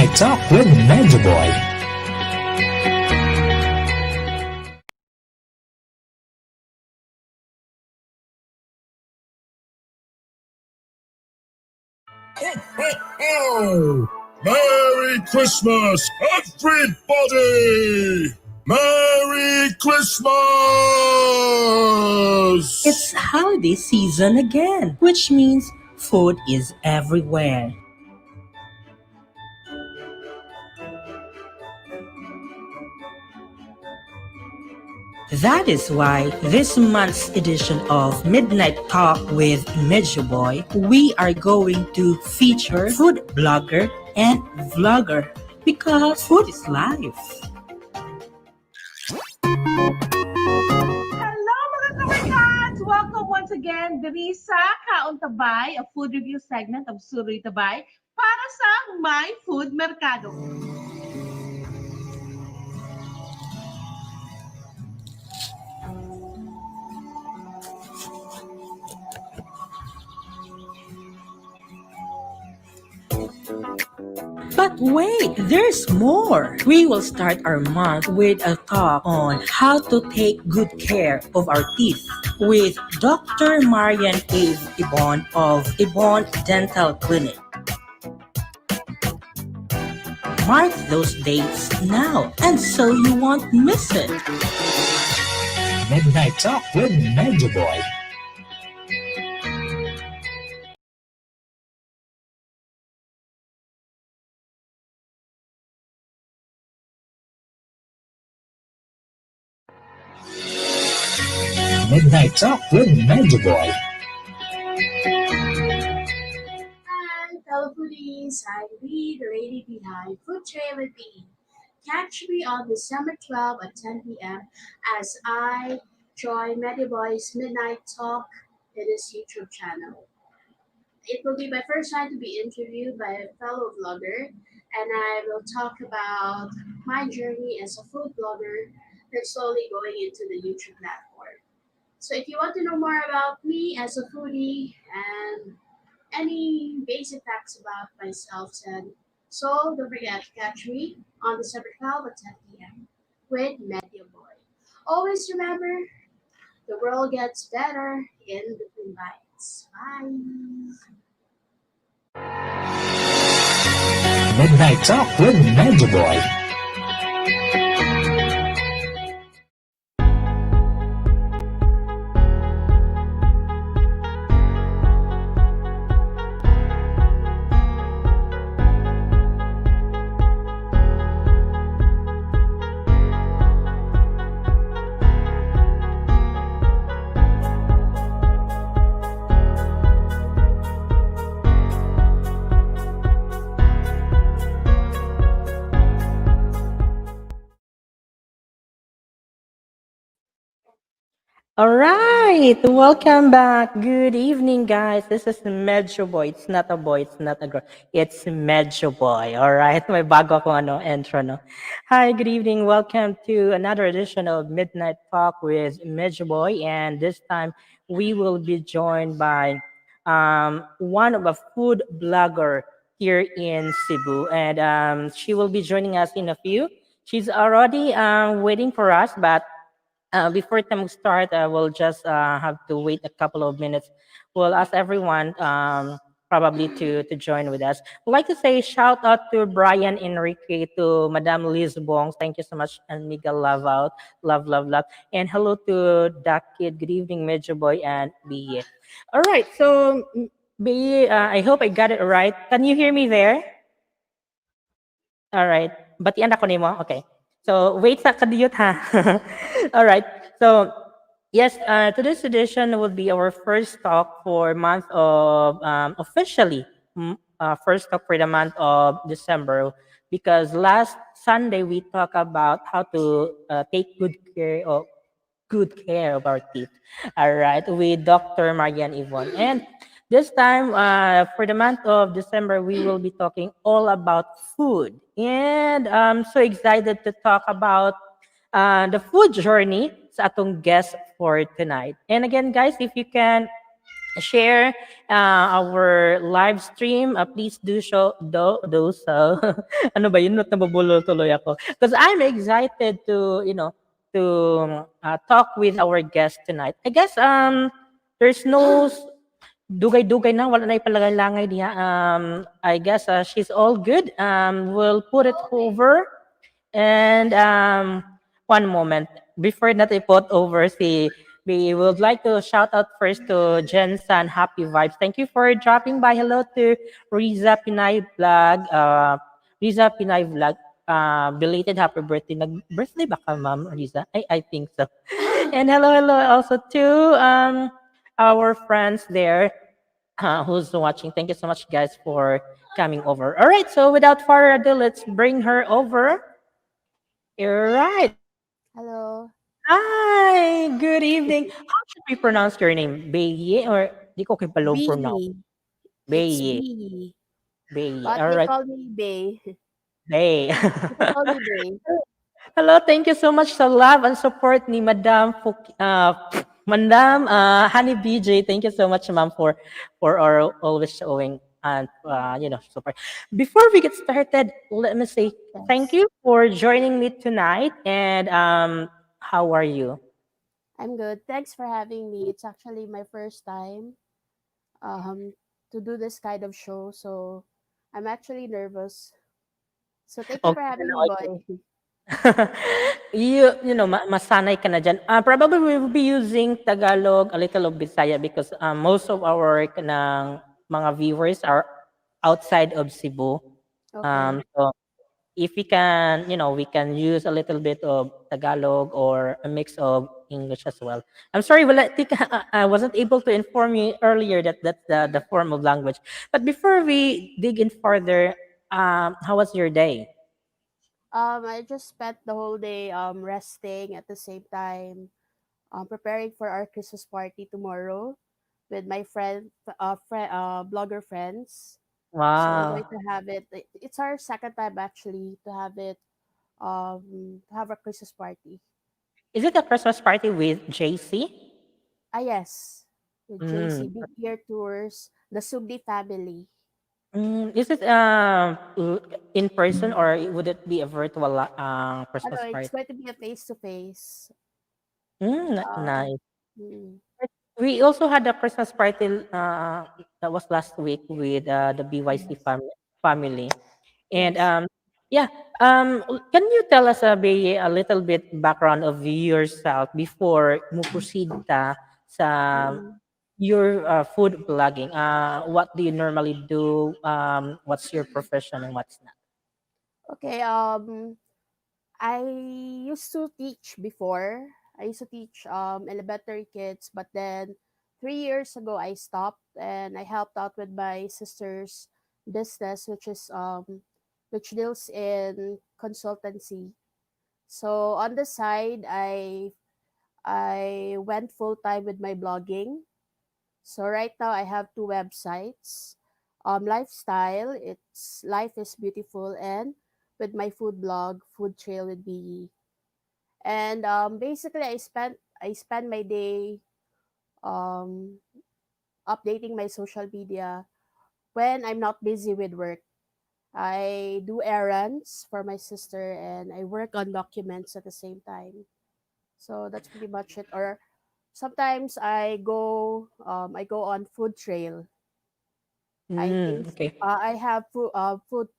Midnight Talk with Medyo Boi. Oh, Merry Christmas, everybody! Merry Christmas! It's holiday season again, which means food is everywhere. That is why this month's edition of Midnight Talk with Medyo Boi, we are going to feature food blogger and vlogger because food is life. Hello mga kabarkads! Welcome once again diri sa Kaon Tabay, a food review segment of Suroy Tabay para sa My Food Mercado. But wait, there's more. We will start our month with a talk on how to take good care of our teeth with Dr. Marian Ibon of Ibon Dental Clinic. Mark those dates now, and so you won't miss it. Midnight Talk with Medyo Boi. Midnight Talk with Medyo Boi. Hi, fellow foodies. I'm Lee, the lady behind Food Tray with Beyee. Catch me on December 12 at 10 p.m. as I join Medyo Boi's Midnight Talk in his YouTube channel. It will be my first time to be interviewed by a fellow vlogger, and I will talk about my journey as a food blogger that's slowly going into the YouTube platform. So if you want to know more about me as a foodie and any basic facts about myself, then so don't forget to catch me on December 12 at 10 p.m. with Medyo Boi. Always remember, the world gets better in between bites. Bye. Midnight Talk with Medyo Boi. All right, welcome back. Good evening, guys. This is Medyo Boy. It's not a boy, it's not a girl. It's Medyo Boy. All right, may bago akong intro, no? Hi, good evening. Welcome to another edition of Midnight Talk with Medyo Boy. And this time, we will be joined by one of a food blogger here in Cebu. And she will be joining us in a few. She's already waiting for us, but before time we start, we'll just have to wait a couple of minutes. We'll ask everyone probably to join with us. I'd like to say shout out to Brian Enrique, to Madame Liz Bongs. Thank you so much, and Miguel Love out. Love, love, love. And hello to Duck Kid. Good evening, Medyo Boy and Beyee. All right, so Beyee, I hope I got it right. Can you hear me there? All right. Batian ako nimo. Okay. So wait sa kadiyot ha. All right. So yes, today's edition will be our first talk for month of officially first talk for the month of December, because last Sunday we talked about how to take good care of our teeth. All right, with Dr. Marian Yvonne. And this time, for the month of December, we will be talking all about food. And I'm so excited to talk about the food journey sa atong guest for tonight. And again, guys, if you can share our live stream. Please do so. Ano ba yun? Nabubulol tuloy ako. Because I'm excited to, to talk with our guest tonight. I guess there's no dugay-dugay na, wala na ipalagay-langay niya. I guess she's all good. We'll put it over. And one moment, before natin put over we would like to shout out first to Jen San Happy Vibes. Thank you for dropping by. Hello to Riza Pinay Vlog. Riza Pinay Vlog. Belated happy birthday. Nag-birthday ba ka, Ma'am Riza? I think so. And hello also to our friends there who's watching. Thank you so much, guys, for coming over. All right, so without further ado, let's bring her over. You're right. Hello. Hi, good evening. How should we pronounce your name? Beye or di ko kay palong pronounce? B. It's Beye. B. Beye. But All they right. call me Bay. Beye. You can call me Bay. Hello, thank you so much sa love and support ni Madam Honey BJ. Thank you so much, ma'am, for our always showing and support. Before we get started, let me say thank Yes. you for joining me tonight. And how are you? I'm good. Thanks for having me. It's actually my first time um to do this kind of show, so I'm actually nervous. So thank you for Okay, having me, boy. masanay ka na dyan. Probably we will be using Tagalog, a little of Bisaya because most of our ng mga viewers are outside of Cebu. Okay. So if we can use a little bit of Tagalog or a mix of English as well. I'm sorry, I wasn't able to inform you earlier that that's the form of language. But before we dig in further, how was your day? I just spent the whole day resting at the same time preparing for our Christmas party tomorrow with my blogger friends. So we're going Wow. to have it. It's our second time actually to have it. To have a Christmas party. Is it a Christmas party with JC? Ah yes, with JC Mm. Big Year Tours, the Sugdi family. Is it in person or would it be a virtual Christmas It's party? going to be a face to face. Nice. Mm, We also had a Christmas party that was last week with the BYC yes, family. And yes. yeah, can you tell us a little bit background of yourself before mo proceed ta sa Mm. your food blogging? What do you normally do? What's your profession and what's not? Okay. I used to teach before. I used to teach elementary kids, but then 3 years ago I stopped and I helped out with my sister's business, which deals in consultancy. So on the side, I went full time with my blogging. So right now I have two websites. Lifestyle, it's Life is Beautiful, and with my food blog, Food Trail with Bee. And basically I spend my day um updating my social media when I'm not busy with work. I do errands for my sister and I work on documents at the same time. So that's pretty much it. Or sometimes I go on food trail. I taste Okay. I have no, food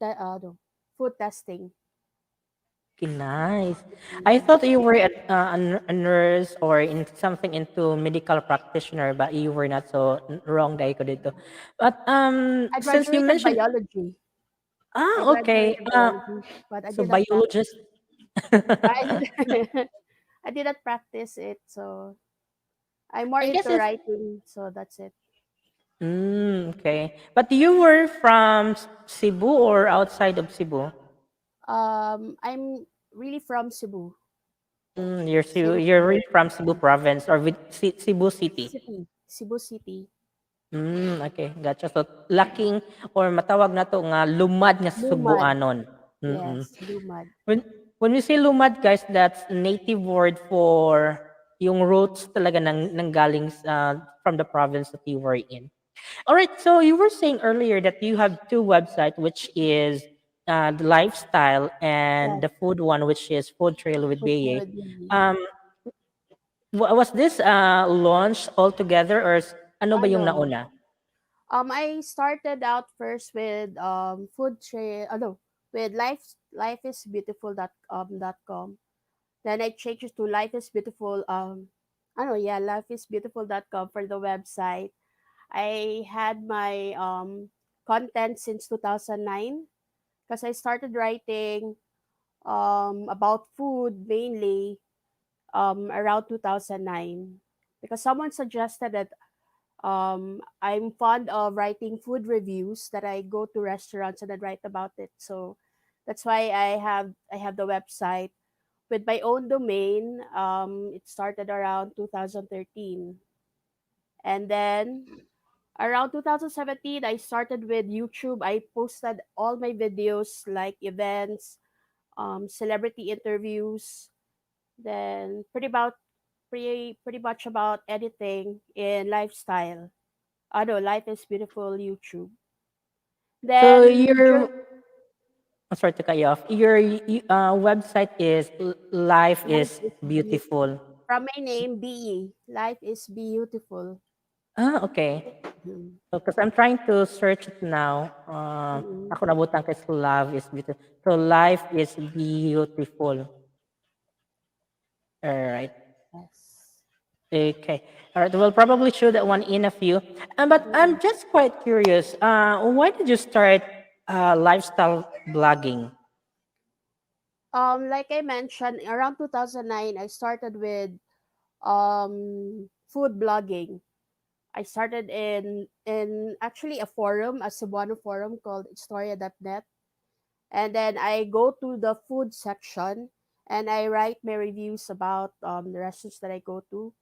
testing. Okay, nice. I Mm. thought you were a nurse or in something into medical practitioner, but you were not so wrong dahil ko dito. But I since you graduated mentioned, biology. I okay, graduated biology, but I so did not practice. biologist. I did I did not practice it, so I'm more I guess into it's writing, so that's it. okay. But you were from Cebu or outside of Cebu? I'm really from Cebu City, You're really from Cebu province or with Cebu City. Cebu City. Okay, gotcha. So laking or matawag na to nga lumad nga Lumad, Cebuanon. Mm. yes, Lumad. When when we say lumad, guys, that's native word for. yung roots talaga ng galing from the province that you were in. All right, so you were saying earlier that you have two websites, which is the lifestyle and Yes, the food one, which is Food Trail with food trail Beye. with me. Um, was this launched all together, or ano ba yung No. nauna? I started out first with food trail. No, with lifeisbeautiful.com. Then I changed it to life is beautiful. Yeah, lifeisbeautiful.com for the website. I had my content since 2009 because I started writing about food mainly around 2009 because someone suggested that I'm fond of writing food reviews that I go to restaurants and I write about it. So that's why I have the website with my own domain. It started around 2013, and then around 2017 I started with YouTube. I posted all my videos like events, celebrity interviews, then pretty much about anything in lifestyle. No, Life is Beautiful YouTube. So Then I'm sorry to cut you off. Your website is Life Life is is Beautiful. Beautiful. From my name, Bee. Life is Beautiful. Ah, okay. Mm. Because I'm trying to search it now. Mm. Ako nabutan ko is Love is Beautiful. So Life is Beautiful. All right. Yes. Okay. All right. We'll probably show that one in a few. But I'm Mm. just quite curious. Why did you start lifestyle blogging? Like I mentioned, around 2009, I started with food blogging. I started in actually a forum, a Cebuano forum called Historia.net. And then I go to the food section and I write my reviews about the restaurants that I go to.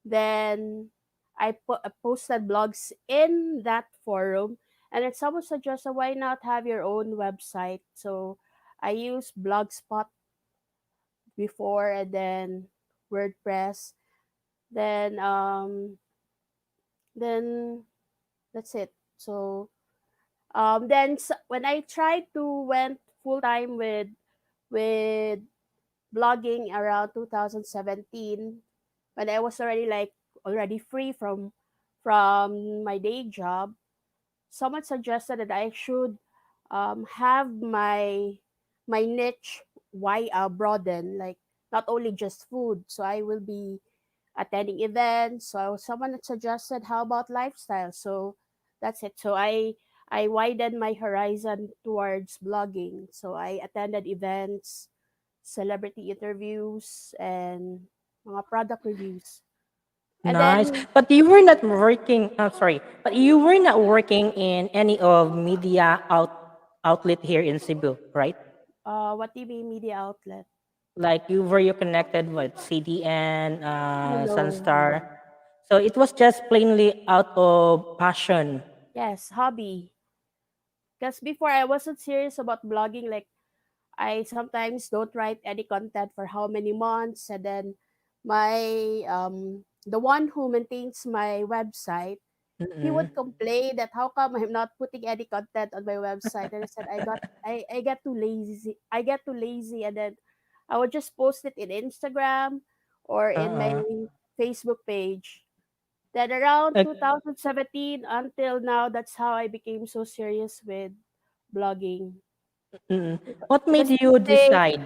Then I posted blogs in that forum, and then someone suggested why not have your own website. So I used Blogspot before, and then WordPress. Then then that's it. So when I tried to went full time with blogging around 2017, when I was already free from my day job, someone suggested that I should have my niche broaden, like not only just food. So I will be attending events. So someone had suggested, how about lifestyle? So that's it. So I widened my horizon towards blogging. So I attended events, celebrity interviews, and mga product reviews. And Nice. then But you were not working, sorry, but you were not working in any of media outlet here in Cebu, right? what TV media outlet? Like you connected with CDN, Oh no, Sunstar. no. So it was just plainly out of passion. Yes, hobby. Because before I wasn't serious about blogging. Like I sometimes don't write any content for how many months, and then my the one who maintains my website, he Mm-mm. would complain that how come I'm not putting any content on my website. And I said I get too lazy. And then I would just post it in Instagram or in my Uh-uh. Facebook page. Then around Like, 2017 until now, that's how I became so serious with blogging. mm-mm. What made Because you these days, decide?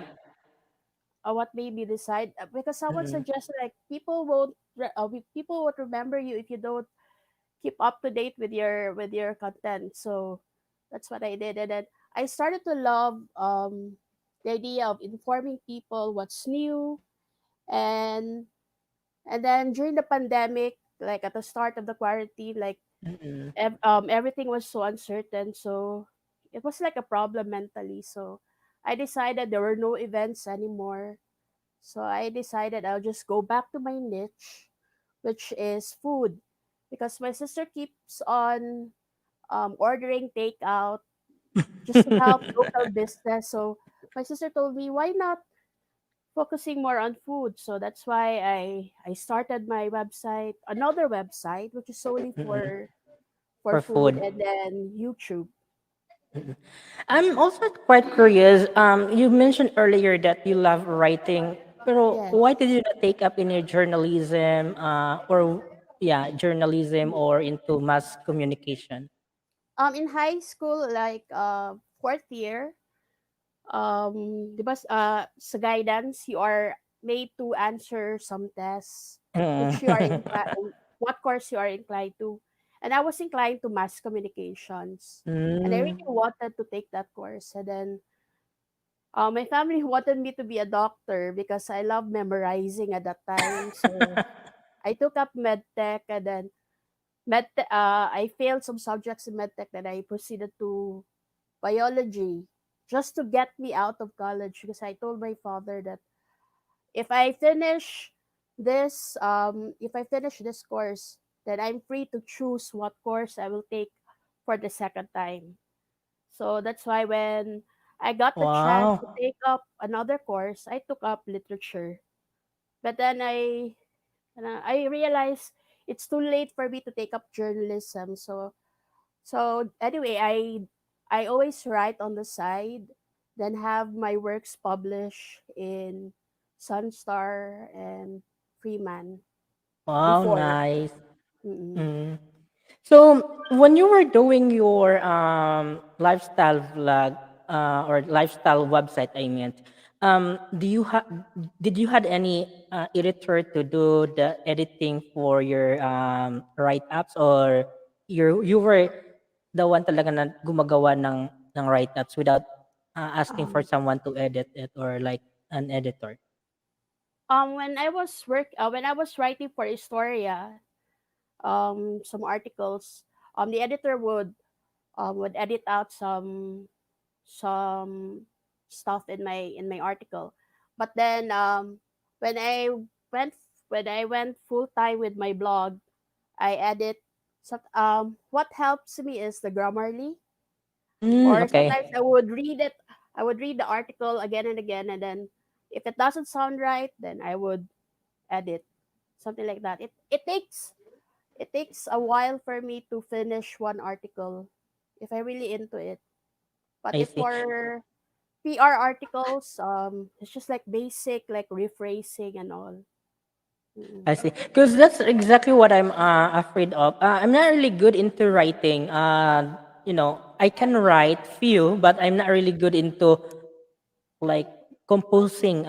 what made me decide? Because someone Mm-mm. suggested like people won't remember you if you don't keep up to date with your content. So that's what I did, and then I started to love the idea of informing people what's new, and then during the pandemic, like at the start of the quarantine, like Mm-mm. everything was so uncertain, so it was like a problem mentally. So I decided there were no events anymore. So I decided I'll just go back to my niche, which is food, because my sister keeps on ordering takeout just to help local business. So my sister told me, why not focusing more on food. So that's why I started my website, another website, which is solely Mm-mm. for For food, food. and then YouTube. Mm-mm. I'm also quite curious. You mentioned earlier that you love writing, pero Yes. why did you not take up in your journalism, or yeah, journalism or into mass communication? In high school, like fourth year, 'di ba, sa guidance, you are made to answer some tests which you are Mm. inclined, what course you are inclined to. And I was inclined to mass communications. And I really Mm. wanted to take that course. And then my family wanted me to be a doctor because I love memorizing at that time. So I took up medtech, and then I failed some subjects in medtech, and I proceeded to biology just to get me out of college, because I told my father that if I finish if I finish this course, then I'm free to choose what course I will take for the second time. So that's why when I got the chance to Wow. take up another course, I took up literature. But then I realized it's too late for me to take up journalism. So anyway, I always write on the side, then have my works published in Sunstar and Freeman Wow, before. nice. Mm-mm. Mm. So when you were doing your lifestyle vlog, or lifestyle website, I meant, do you did you had any editor to do the editing for your write ups, or you were the one talaga na gumagawa ng write ups without asking for Um, someone to edit it, or like an editor? when I was writing for Historia, some articles, the editor would edit out some stuff in my article. But then when I went when I went full time with my blog, I edit. So, what helps me is the Grammarly, Mm, or okay, sometimes I would read it. I would read the article again and again, and then if it doesn't sound right, then I would edit, something like that. It takes a while for me to finish one article if I really into it. But I if see. for PR articles, it's just like basic, like rephrasing and all. Mm-mm. I see. Because that's exactly what I'm afraid of. I'm not really good into writing. I can write few, but I'm not really good into like composing,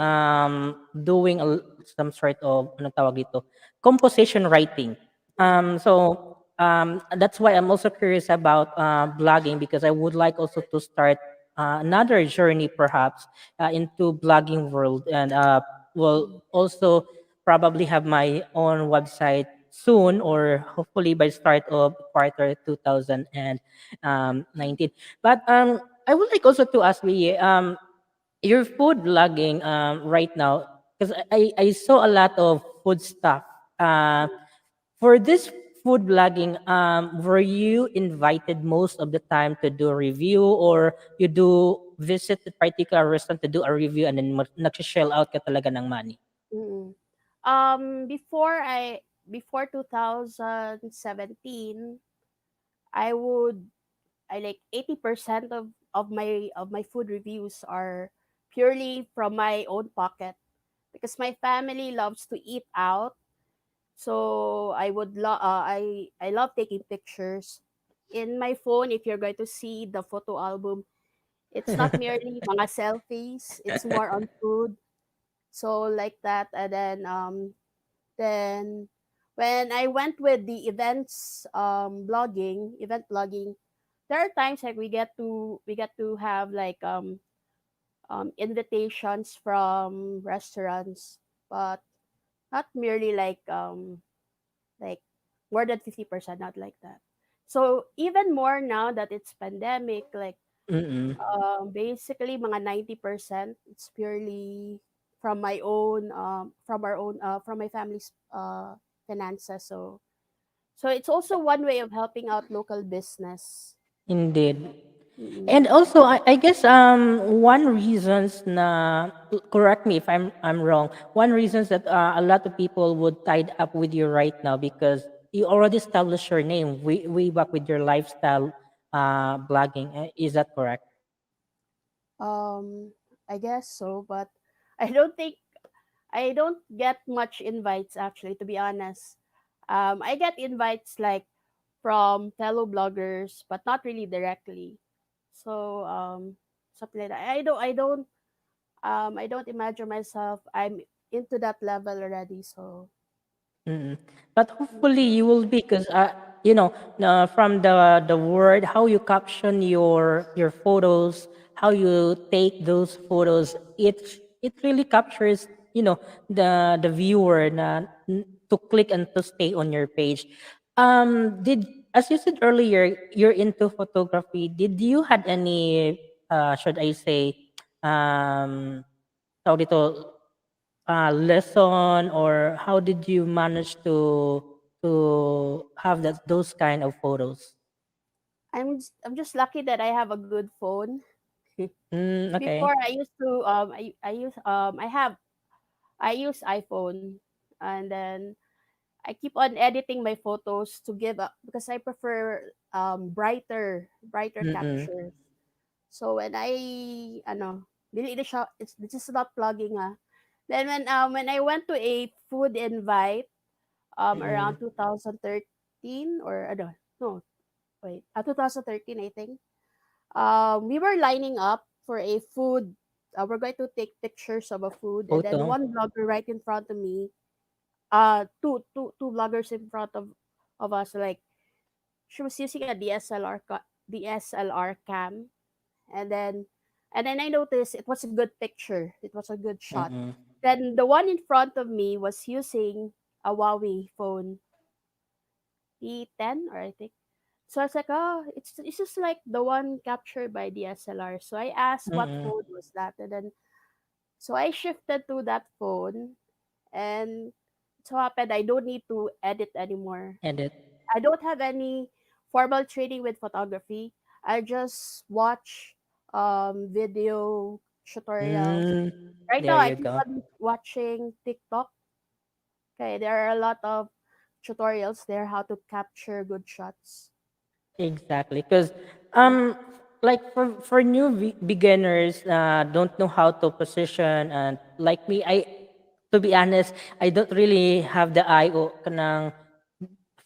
doing some sort of ano tawag dito, composition writing. That's why I'm also curious about blogging, because I would like also to start another journey perhaps into blogging world, and will also probably have my own website soon, or hopefully by start of quarter 2019. But I would like also to ask Lee, your food vlogging right now, because I saw a lot of food stuff. For this food vlogging, were you invited most of the time to do a review, or you do visit a particular restaurant to do a review and then nag-shell out ka talaga ng money? Mm-mm. Before 2017, I would I like 80% of my food reviews are purely from my own pocket, because my family loves to eat out. So I love taking pictures in my phone. If you're going to see the photo album, it's not merely mga selfies, it's more on food. So like that. And then when I went with the event blogging, there are times like we get to have like invitations from restaurants, but not merely like more than 50%, not like that. So even more now that it's pandemic, like Mm-mm. basically mga 90%, it's purely from my own from our own from my family's finances. So it's also one way of helping out local business. Indeed. Mm-mm. And also, I guess one reasons na correct me if I'm wrong. One reasons that a lot of people would tied up with you right now because you already established your name way back with your lifestyle blogging. Is that correct? Um, I guess so, but I don't think I don't get much invites actually, to be honest. I get invites like from fellow bloggers, but not really directly. So something like that. I don't imagine myself I'm into that level already. So Mm. But hopefully you will be because you know from the word how you caption your photos, how you take those photos, it really captures the viewer to click and to stay on your page. Did as you said earlier, you're into photography. Did you had any should I say um tawag dito, lesson or how did you manage to have those kind of photos? I'm just lucky that I have a good phone. Mm, Before okay. I used to I use I use iPhone, and then I keep on editing my photos to give up because I prefer brighter Mm-mm. captures. So when dili siya, this is not plugging Then when I went to a food invite Mm-mm. around 2013 or no, wait, 2013 I think. We were lining up for a food. We're going to take pictures of a food, and then Photo. one blogger right in front of me. Two bloggers in front of us. Like she was using a DSLR cam, and then I noticed it was a good picture. It was a good shot. Mm-mm. Then the one in front of me was using a Huawei phone P10, or I think. So I was like, oh, it's just like the one captured by DSLR. So I asked what Mm-mm. phone was that, and then so I shifted to that phone, and it so happened I don't need to edit anymore. Edit. I don't have any formal training with photography. I just watch video tutorials. Mm, Right now, there I you keep go. on watching TikTok. Okay, there are a lot of tutorials there how to capture good shots. Exactly, because like for new beginners, don't know how to position, and like me, to be honest, I don't really have the eye o kanang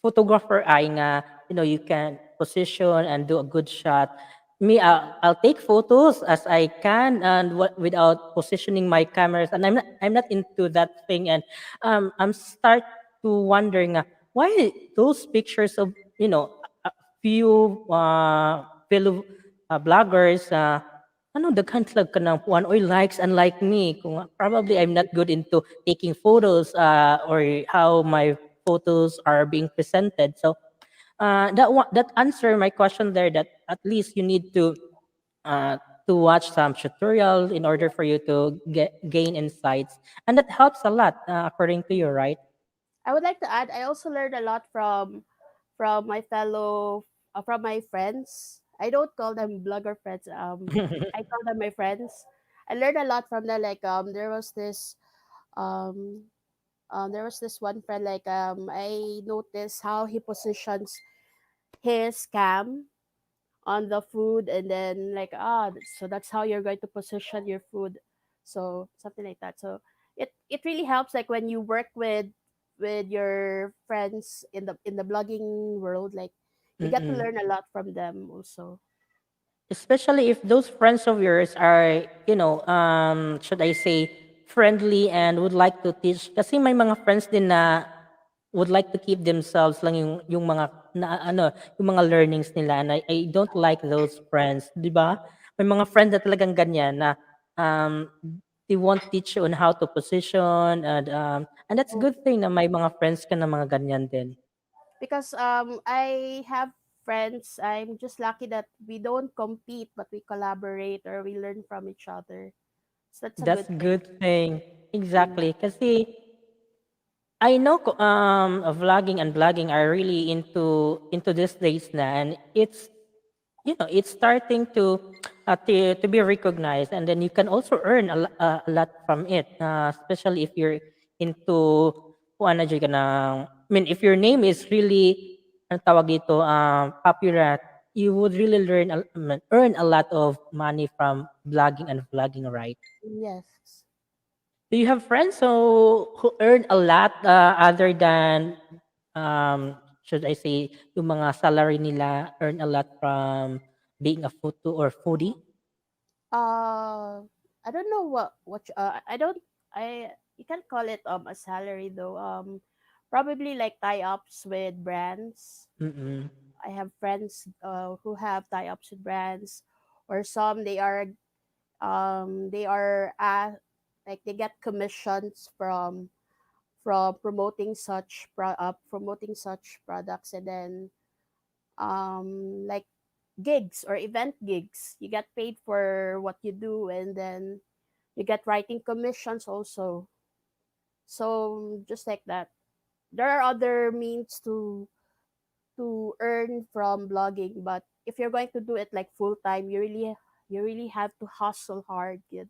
photographer eye nga, you can position and do a good shot. Me, I'll take photos as I can and without positioning my cameras, and I'm not into that thing, and I'm start to wondering why those pictures of a few fellow bloggers daghan sila ka ng one or likes unlike me kung probably I'm not good into taking photos or how my photos are being presented. So that answer my question there that at least you need uh, to watch some tutorial in order for you to gain insights, and that helps a lot according to you, right? I would like to add, I also learned a lot from my fellow from my friends. I don't call them blogger friends. I call them my friends. I learned a lot from them. Like um there was this one friend, like I noticed how he positions his cam on the food, and then like so that's how you're going to position your food, so something like that. So it really helps, like when you work with your friends in the blogging world, like you get to Mm-mm. learn a lot from them also. Especially if those friends of yours are should I say friendly and would like to teach kasi may mga friends din na would like to keep themselves lang yung mga yung mga learnings nila, and I don't like those friends, 'di ba? May mga friends na talagang ganyan na um they won't teach you on how to position, and that's a Oh, good thing na may mga friends ka na mga ganyan din. because I have friends, I'm just lucky that we don't compete but we collaborate or we learn from each other, so that's a That's good a thing. good thing. Mm. Exactly. Kasi I know vlogging and blogging are really into these days na, and it's it's starting to be recognized, and then you can also earn a lot from it, especially if you're into kung ano dyan ka I mean, if your name is really ang tawag dito, popular, you would really earn a lot of money from blogging and vlogging, right? Yes. Do you have friends who earn a lot, other than, should I say, yung mga salary nila earn a lot from being a or foodie? Uh, I don't know I don't I you can call it a salary though. Probably like tie-ups with brands. Mm-mm. I have friends who have tie-ups with brands, or some they are like they get commissions from promoting such products, and then like gigs or event gigs. You get paid for what you do, and then you get writing commissions also. So just like that, there are other means to earn from blogging, but if you're going to do it like full time, you really have to hustle hard, kid.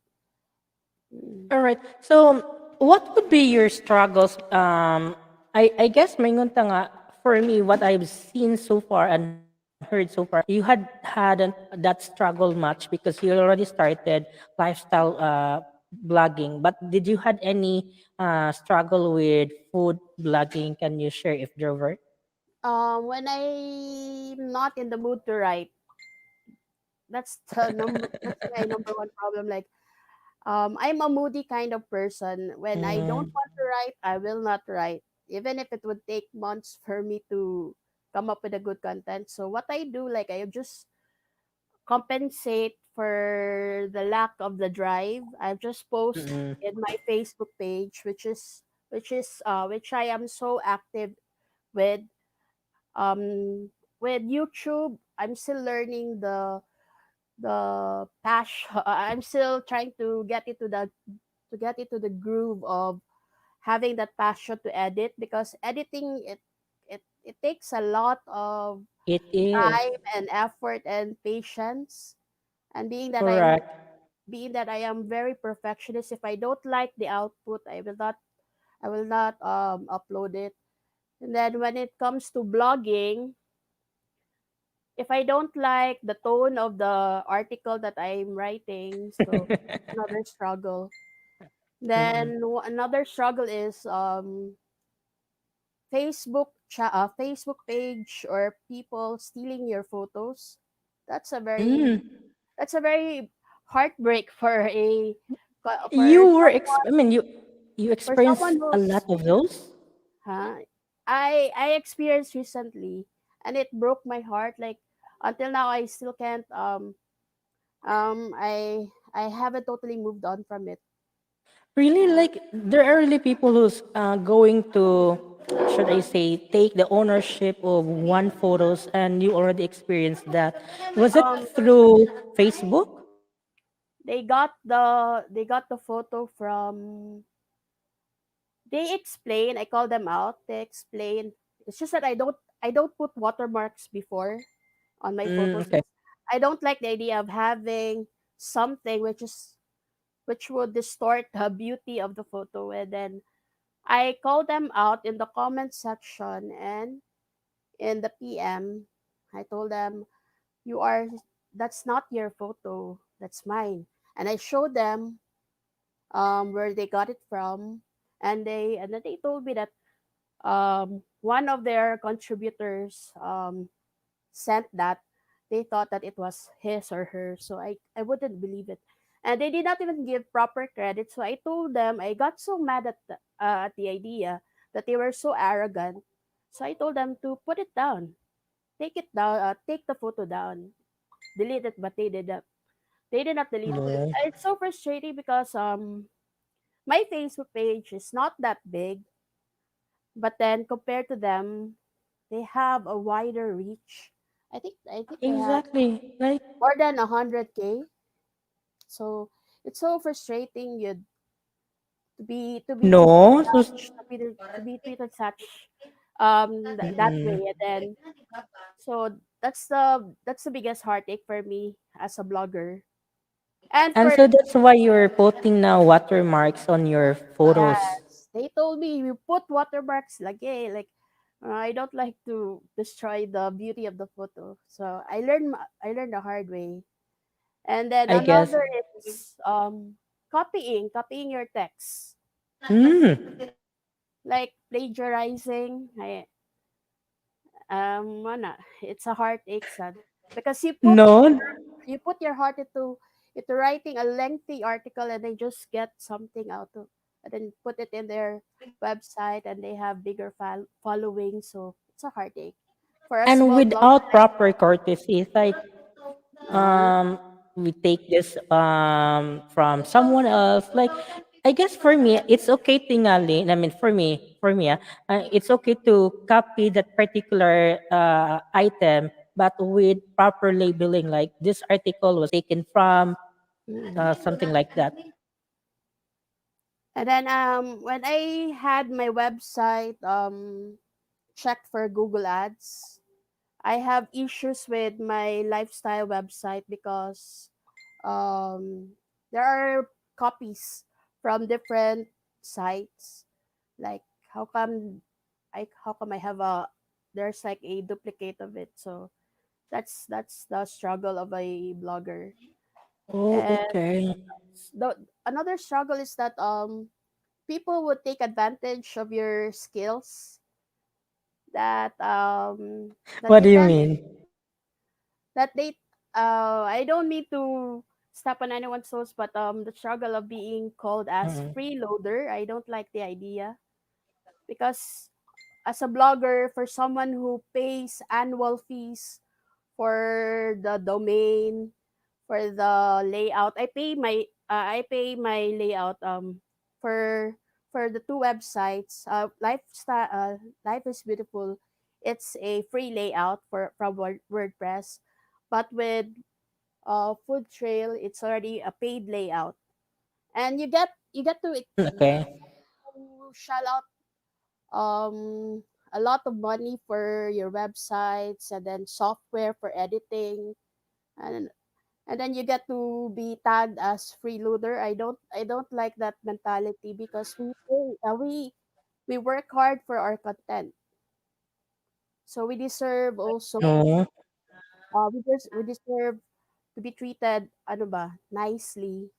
Mm. All right. So, what would be your struggles? I guess maingon ta nga, for me, what I've seen so far and heard so far, you hadn't that struggle much because you already started lifestyle blogging. But did you had any struggle with food blogging? Can you share if there were? When I'm not in the mood to write, that's my number one problem. Like, I'm a moody kind of person. When I don't Mm, want to write, I will not write, even if it would take months for me to come up with a good content. So what I do, like, I just compensate for the lack of the drive. I just post mm-mm. in my Facebook page, which I am so active with. With YouTube, I'm still learning the passion. I'm still trying to get into the groove of having that passion to edit, because editing it takes a lot of It is time and effort and patience. And correct. being that I am very perfectionist, if I don't like the output, I will not upload it. And then when it comes to blogging, if I don't like the tone of the article that I'm writing, so that's another struggle. Mm-mm. Then another struggle is Facebook page or people stealing your photos. That's a very Mm. that's a very heartbreak You were I mean, you for experienced someone a lot who's of those? huh. I experienced recently, and it broke my heart. Like, until now I still can't um I I haven't totally moved on from it. Really, like there are really people who's going to, should I say, take the ownership of one photos, and you already experienced that. Was it Um through Facebook? they got the photo from they explain. I call them out. They explain. It's just that I don't put watermarks before on my Mm, photos, okay. because I don't like the idea of having something which would distort the beauty of the photo. And then I call them out in the comment section and in the PM. I told them, you are that's not your photo, that's mine. And I showed them where they got it from, and then they told me that one of their contributors sent that. They thought that it was his or her, so I wouldn't believe it. And they did not even give proper credit. So I told them, I got so mad at the idea that they were so arrogant. So I told them to put it down, take it down, take the photo down, delete it. But they did not delete it. No. It's so frustrating because my Facebook page is not that big, but then compared to them, they have a wider reach. I think they have Exactly. Like more than 100K. So it's so frustrating you to be treated no. So, to be treated such that way. mm-mm. And then so that's the biggest heartache for me as a blogger. And And for so that's why you're putting now watermarks on your photos. yes, they told me you put watermarks like yeah, like I don't like to destroy the beauty of the photo. So I learned the hard way. And then I guess. another is copying your text, Mm. like plagiarizing. Ano, it's a heartache, sad, because No. you put your heart into writing a lengthy article and they just get something out of and then put it in their website and they have bigger following, so it's a heartache for a And small blogger without like proper courtesy, it's like no. we take this from someone else. Like I guess for me, it's okay tingali. I mean, for me, it's okay to copy that particular item, but with proper labeling. Like this article was taken from Mm. something like that. And then when I had my website checked for Google Ads, I have issues with my lifestyle website because um, there are copies from different sites. Like how come I have a there's like a duplicate of it. So that's the struggle of a blogger. Oh, And okay. another struggle is that people would take advantage of your skills that that What you do you can mean? that they I don't need to step on anyone's toes, but the struggle of being called as Mm. freeloader, I don't like the idea because as a blogger, for someone who pays annual fees for the domain, for the layout, I pay my layout for the two websites. Life is beautiful. It's a free layout for from WordPress, but with Food Trail, it's already a paid layout, and you get Okay. to shell out a lot of money for your websites and then software for editing, and then you get to be tagged as freeloader. I don't like that mentality because we work hard for our content, so we deserve also No. we deserve to be treated ano ba nicely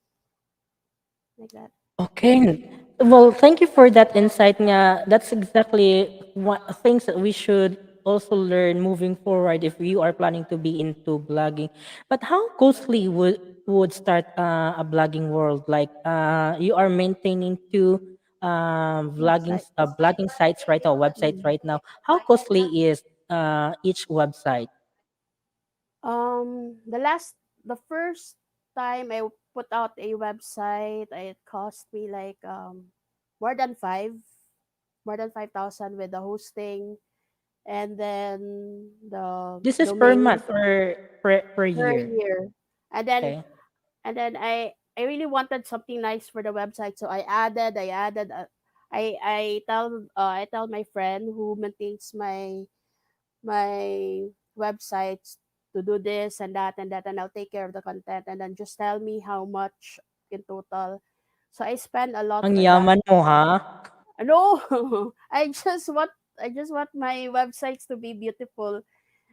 like that. Okay. Well, thank you for that insight nga. That's exactly what things that we should also learn moving forward if you are planning to be into blogging. But how costly would start a blogging world? Like you are maintaining two Website. blogging sites right now, websites Mm. right now. How costly is each website? The first time I put out a website, it cost me like more than more than 5,000 with the hosting and then the This is per domain month or per per year. year. And Okay. then I really wanted something nice for the website, so I added I tell my friend who maintains my websites to do this and that and that, and I'll take care of the content, and then just tell me how much in total. So I spend a lot Ang for that. yaman mo, ha? No, I just want my websites to be beautiful.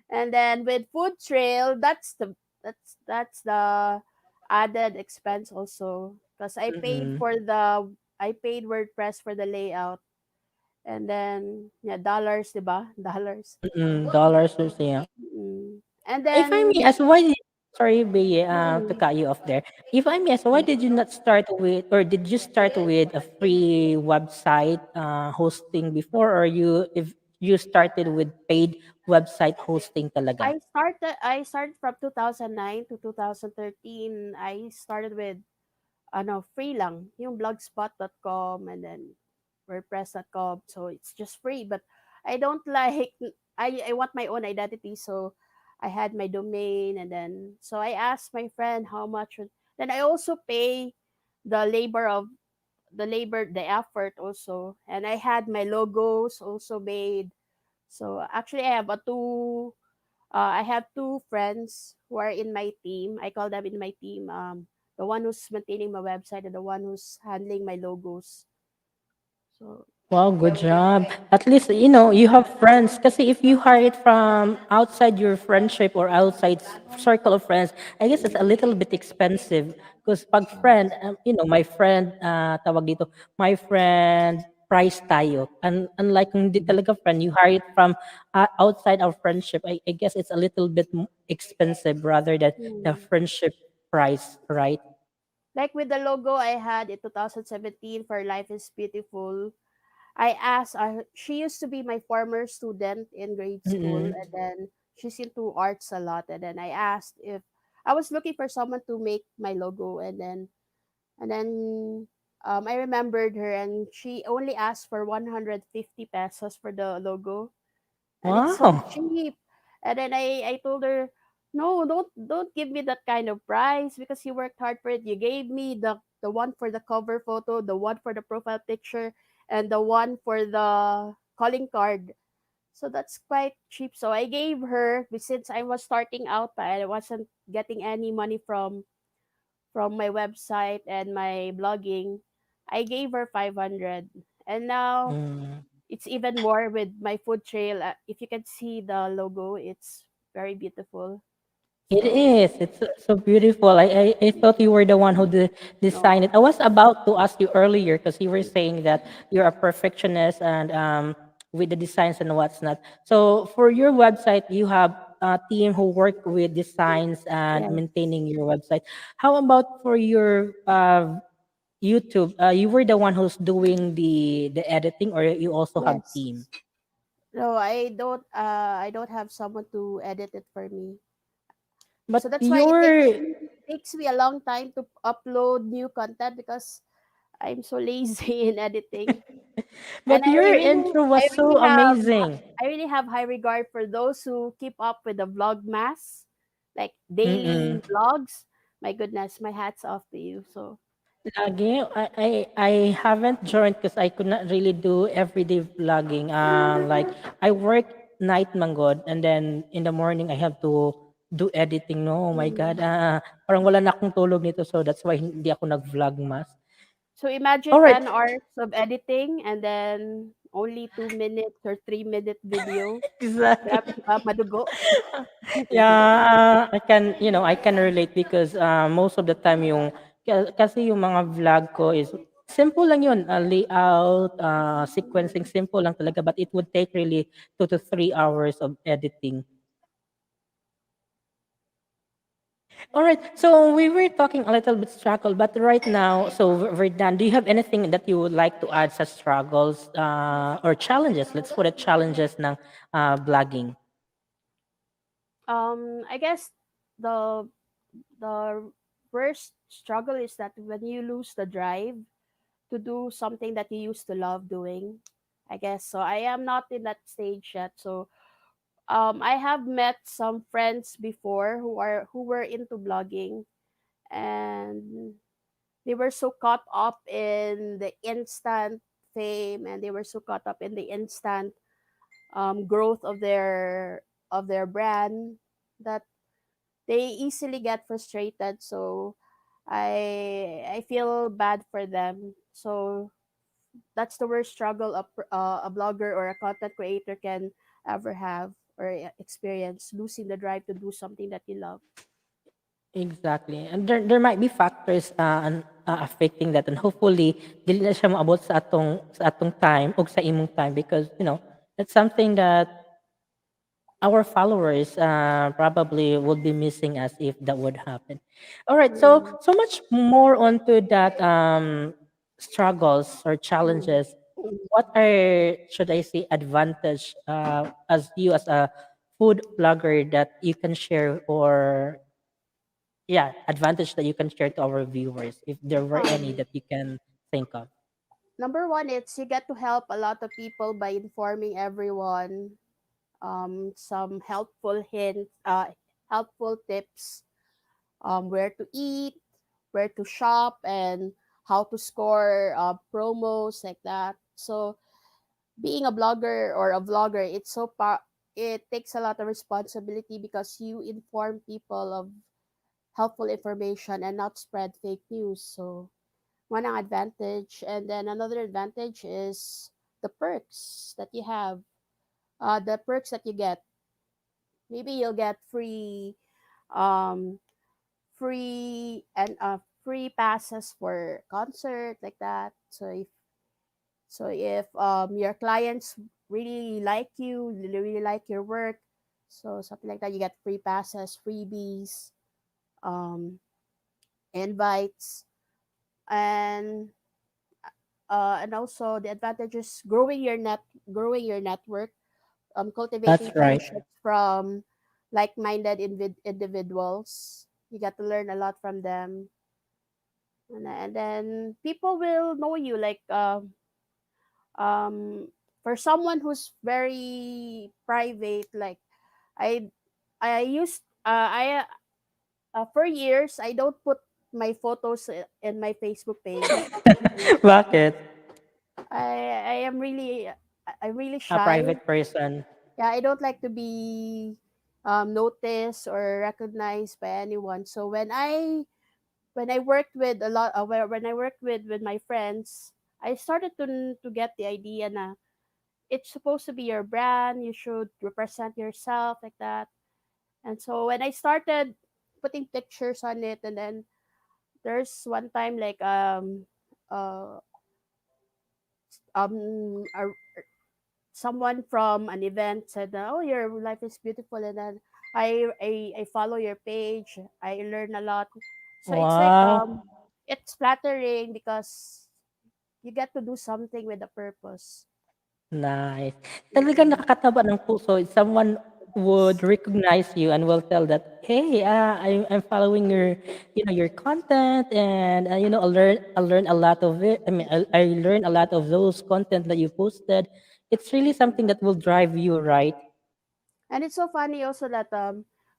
And then with Food Trail, that's the added expense also because Mm. I paid WordPress for the layout, and then yeah, dollars, 'di ba? Dollars. Dollars or yeah. Mm. And If I may then ask, why did sorry, Bea, to mm, cut you off there. If I may ask, why mm. did you not start with, or did you start with a free website hosting before, or you if you started with paid website hosting talaga? I started from 2009 to 2013. I started with free lang, yung blogspot.com and then wordpress.com. So it's just free, but I don't like I want my own identity, so I had my domain, and then so I asked my friend how much then I also pay the the effort also, and I had my logos also made. So actually I have I have two friends who are in my team. I call them in my team. The one who's maintaining my website and the one who's handling my logos. So Wow, good job. At least, you have friends. Kasi if you hire it from outside your friendship or outside circle of friends, I guess it's a little bit expensive. Because pag friend, my friend, tawag dito, my friend, price tayo. And unlike kung hindi talaga friend, you hire it from outside our friendship, I guess it's a little bit expensive rather than the mm. friendship price, right? Like with the logo I had in 2017 for Life is Beautiful, I asked, she used to be my former student in grade school, Mm-mm. and then she's into arts a lot. And then I asked if I was looking for someone to make my logo, and then I remembered her, and she only asked for 150 pesos for the logo, and it's so Wow. cheap. And then I told her, no, don't give me that kind of price because you worked hard for it. You gave me the one for the cover photo, the one for the profile picture, and the one for the calling card. So that's quite cheap. So I gave her, since I was starting out, I wasn't getting any money from my website and my blogging. I gave her 500. And now Mm. it's even more with my food trail. If you can see the logo, it's very beautiful. It So, is. It's so beautiful. I thought you were the one who designed no. it. I was about to ask you earlier because you were saying that you're a perfectionist and with the designs and what's not. So for your website, you have a team who work with designs and Yes. maintaining your website. How about for your YouTube? You were the one who's doing the editing, or you also have Yes. team? No, I don't have someone to edit it for me. So But that's why your it takes me a long time to upload new content because I'm so lazy in editing. And but your intro was so amazing. I really have high regard for those who keep up with the vlogmas, like daily Mm-mm. vlogs. My goodness, my hats off to you. So Lagi, I haven't joined because I could not really do everyday vlogging. Like I work night manggod and then in the morning I have to do editing. No, oh my mm. God. Parang wala na akong tulog nito so that's why hindi ako nag-vlog mas. So imagine All right. 10 hours of editing and then only 2 minutes or 3 minute video. Exactly. Grabe, di ba? Madugo. Yeah, I can relate because most of the time kasi yung mga vlog ko is simple lang yun, layout, sequencing, simple lang talaga, but it would take really 2 to 3 hours of editing. All right, so we were talking a little bit struggle, but right now, so we're done. Do you have anything that you would like to add sa struggles or challenges? Let's put it challenges ng vlogging. I guess the the worst struggle is that when you lose the drive to do something that you used to love doing. I guess so. I am not in that stage yet. So I have met some friends before who were into blogging, and they were so caught up in the instant fame, and they were so caught up in the instant growth of their brand that they easily get frustrated. So I feel bad for them. So that's the worst struggle a blogger or a content creator can ever have or experience, losing the drive to do something that you love. Exactly. And there might be factors affecting that and hopefully dili na siya moabot sa atong time o sa imong time because that's something that our followers probably would be missing us if that would happen. All right, so Mm, so much more onto that struggles or mm. challenges. What are should I say advantage as you as a food blogger that you can share or yeah advantage that you can share to our viewers if there were any Um, that you can think of. Number one, it's you get to help a lot of people by informing everyone some helpful tips, where to eat, where to shop, and how to score promos like that. So being a blogger or a vlogger, it's so it takes a lot of responsibility because you inform people of helpful information and not spread fake news. So one ang advantage, and then another advantage is the perks that you have. The perks that you get. Maybe you'll get um, free passes for concert like that. So if your clients really like you, really like your work, so something like that, you get free passes, freebies, um, invites, and and also the advantage is growing your network, That's cultivating right. friendships from like-minded individuals. You get to learn a lot from them, and then people will know you like um for someone who's very private, like i I used I for years I don't put my photos in my Facebook page. Bakit? I am really I'm really A shy. private person. Yeah, I don't like to be noticed or recognized by anyone. So when I worked with a lot when I worked with my friends, I started to get the idea na it's supposed to be your brand, you should represent yourself like that. And so when I started putting pictures on it, and then there's one time like uh a, someone from an event said, "Oh, your life is beautiful," and then I follow your page. I learn a lot. So it's like Wow. it's flattering because you get to do something with a purpose. Nice. Talagang Mm-mm. nakakataba ng puso if someone would recognize you and will tell that, hey, I'm following your, your content, and I learn a lot of it. I mean, I learn a lot of those content that you posted. It's really something that will drive you, right? And it's so funny also that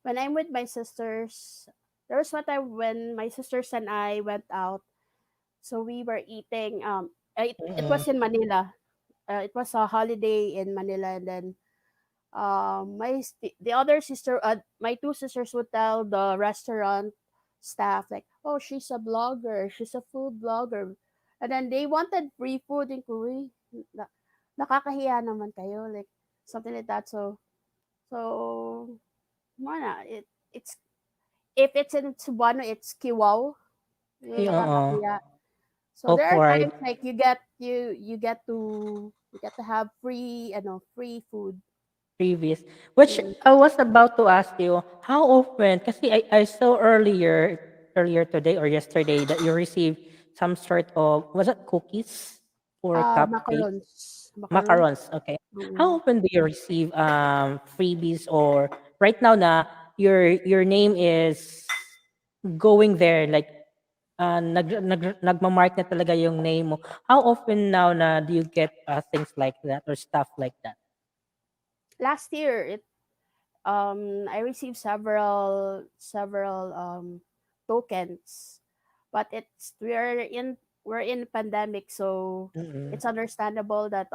when I'm with my sisters, there was one time when my sisters and I went out. So we were eating. It Mm-mm. was in Manila. It was a holiday in Manila, and then the other sister, my two sisters would tell the restaurant staff like, "Oh, she's a blogger. She's a food blogger," and then they wanted free food in Kuwait. Nakakahiya naman kayo, like something like that. So mana it's if it's in Cebuano, it's kiwaw. Yung Oo. nakakahiya. So there are Awkward. times like you get to have free food. Previous. Which Mm. I was about to ask you, how often, kasi I saw earlier today or yesterday that you received some sort of, was it cookies or cupcakes? Macarons. Macarons, okay. Mm. How often do you receive freebies, or right now na your name is going there, like nagmamark na talaga yung name mo. How often now na do you get things like that or stuff like that? Last year, I received several tokens, but we're in pandemic, so Mm-mm. it's understandable that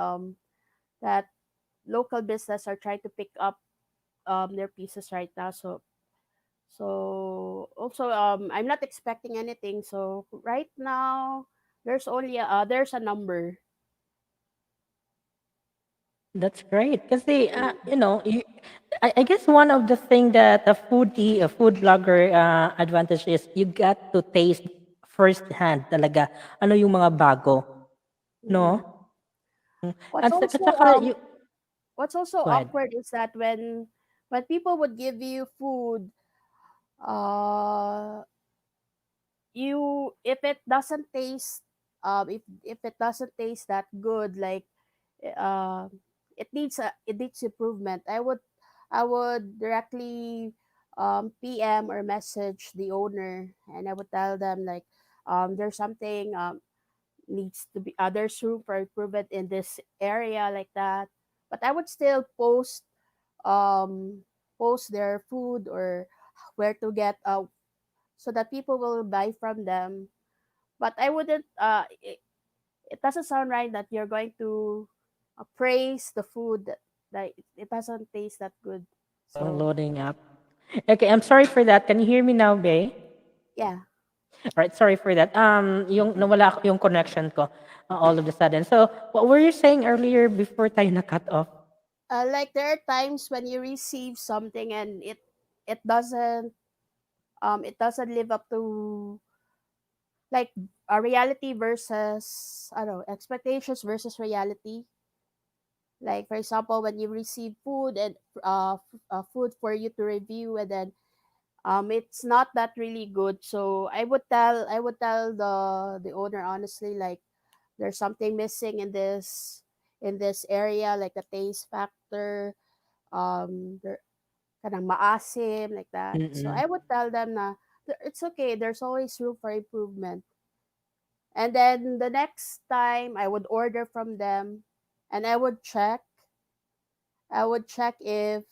local business are trying to pick up their pieces right now. So also I'm not expecting anything. So right now there's a number. That's great. Kasi, Mm. I guess one of the thing that a food blogger advantage is you got to taste firsthand talaga ano yung mga bago, no? Mm. And What's at also saka what's also go ahead. awkward is that when people would give you food, uh you if it doesn't taste if it doesn't taste that good, like uh it needs improvement. I would directly PM or message the owner, and I would tell them like there's something needs to be there's room for improvement in this area like that. But I would still um post their food or where to get so that people will buy from them. But I wouldn't it doesn't sound right that you're going to praise the food Like it doesn't taste that good. So Loading up. Okay, I'm sorry for that. Can you hear me now, Bay? yeah. Right, sorry for that. Yung nawala yung connection ko all of a sudden. So, what were you saying earlier before tayo na-cut off? Like there are times when you receive something and it doesn't it doesn't live up to like a reality versus I don't know expectations versus reality. Like for example, when you receive food and food for you to review, and then it's not that really good. So I would tell the owner honestly, like there's something missing in this area, like the taste factor. There kanang maasim like that. So Mm-mm. I would tell them na it's okay. There's always room for improvement. And then the next time I would order from them, and I would check if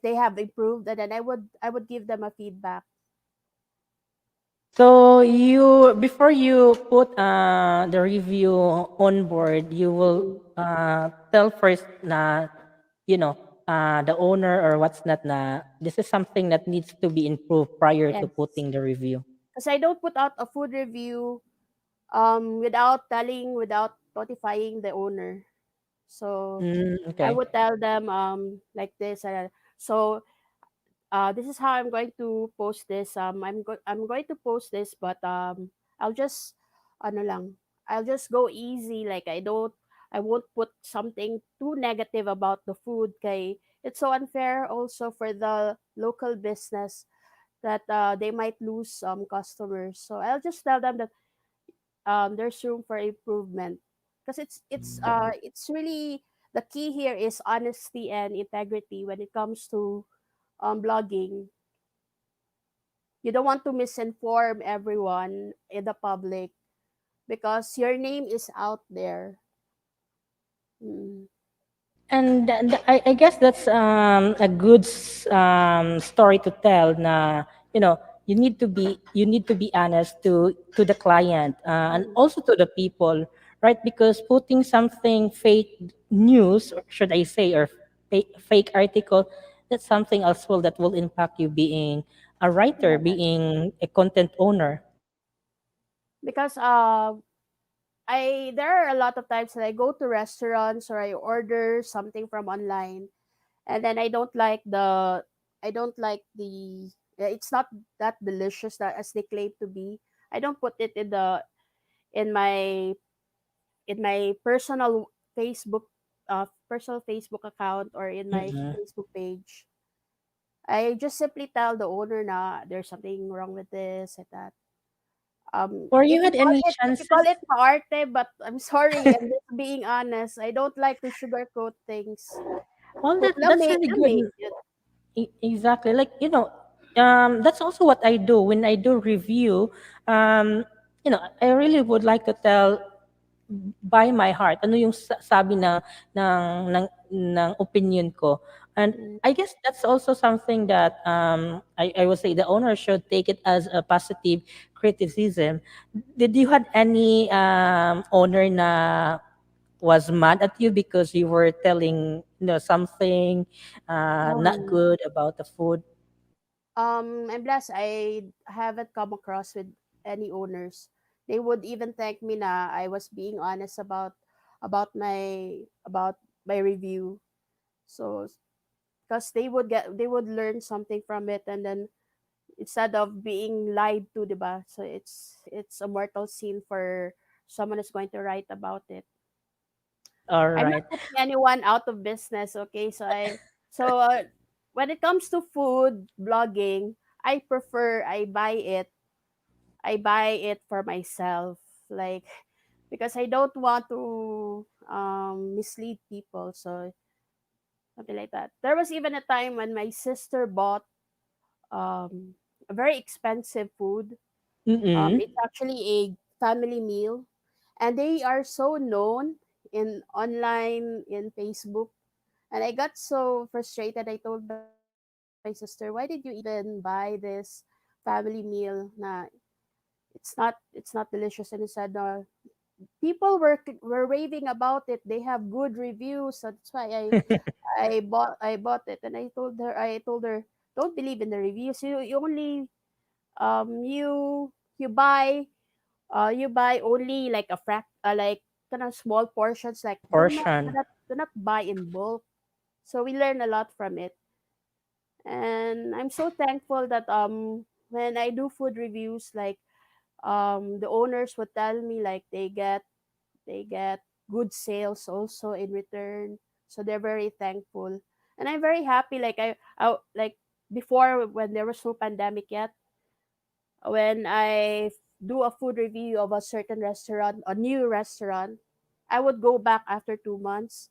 they have improved, and then I would give them a feedback. So, you before you put the review on board, you will Mm. tell first na, you know, the owner or what's not na this is something that needs to be improved prior to Yes. putting the review. Because I don't put out a food review without notifying the owner. So I Okay. would tell them like this. So this is how I'm going to post this. I'm going to post this, but I'll just ano lang. I'll just go easy. Like I won't put something too negative about the food. Kay it's so unfair also for the local business that they might lose some customers. So I'll just tell them that there's room for improvement because it's really the key here is honesty and integrity when it comes to blogging. You don't want to misinform everyone in the public because your name is out there. Mm. And I guess that's a good story to tell. Na, you know, you need to be honest to the client and Mm. also to the people, right? Because putting something fake news, or should I say, or fake article, that's something as well that will impact you being a writer, Yes. being a content owner. Because I there are a lot of times that I go to restaurants or I order something from online, and then I don't like the it's not that delicious that as they claim to be. I don't put it in my in my personal Facebook account or in my Mm-mm. Facebook page. I just simply tell the owner na there's something wrong with this and that. Or you If you had call any it if you call chances? it maarte, but I'm sorry, I'm just being honest. I don't like to sugarcoat things. Well, So that's really good. it. Exactly. Like, that's also what I do when I do review. I really would like to tell by my heart ano yung sabi ng opinion ko. And Mm. I guess that's also something that I would say the owner should take it as a positive criticism. Did you had any owner na was mad at you because you were telling something not Um, good about the food? I'm blessed. I haven't come across with any owners. They would even thank me na I was being honest about about my review. So because they would learn something from it, and then instead of being lied to, diba? So it's a mortal sin for someone who's going to write about it. All I'm not right. putting anyone out of business, okay? So when it comes to food blogging, I buy it for myself, like because I don't want to mislead people. So something like that. There was even a time when my sister bought a very expensive food. Mm-mm. It's actually a family meal, and they are so known in online in Facebook. And I got so frustrated. I told my sister, "Why did you even buy this family meal? Na it's not delicious." And he said, "No." people were raving about it. They have good reviews. So that's why I bought it, and I told her, don't believe in the reviews. You only you buy only like like kind of small portions. Like Portion. do not buy in bulk. So we learn a lot from it, and I'm so thankful that when I do food reviews, like the owners would tell me like they get good sales also in return. So they're very thankful, and I'm very happy. Like I like before, when there was no pandemic yet, when I do a food review of a certain restaurant, a new restaurant, I would go back after 2 months,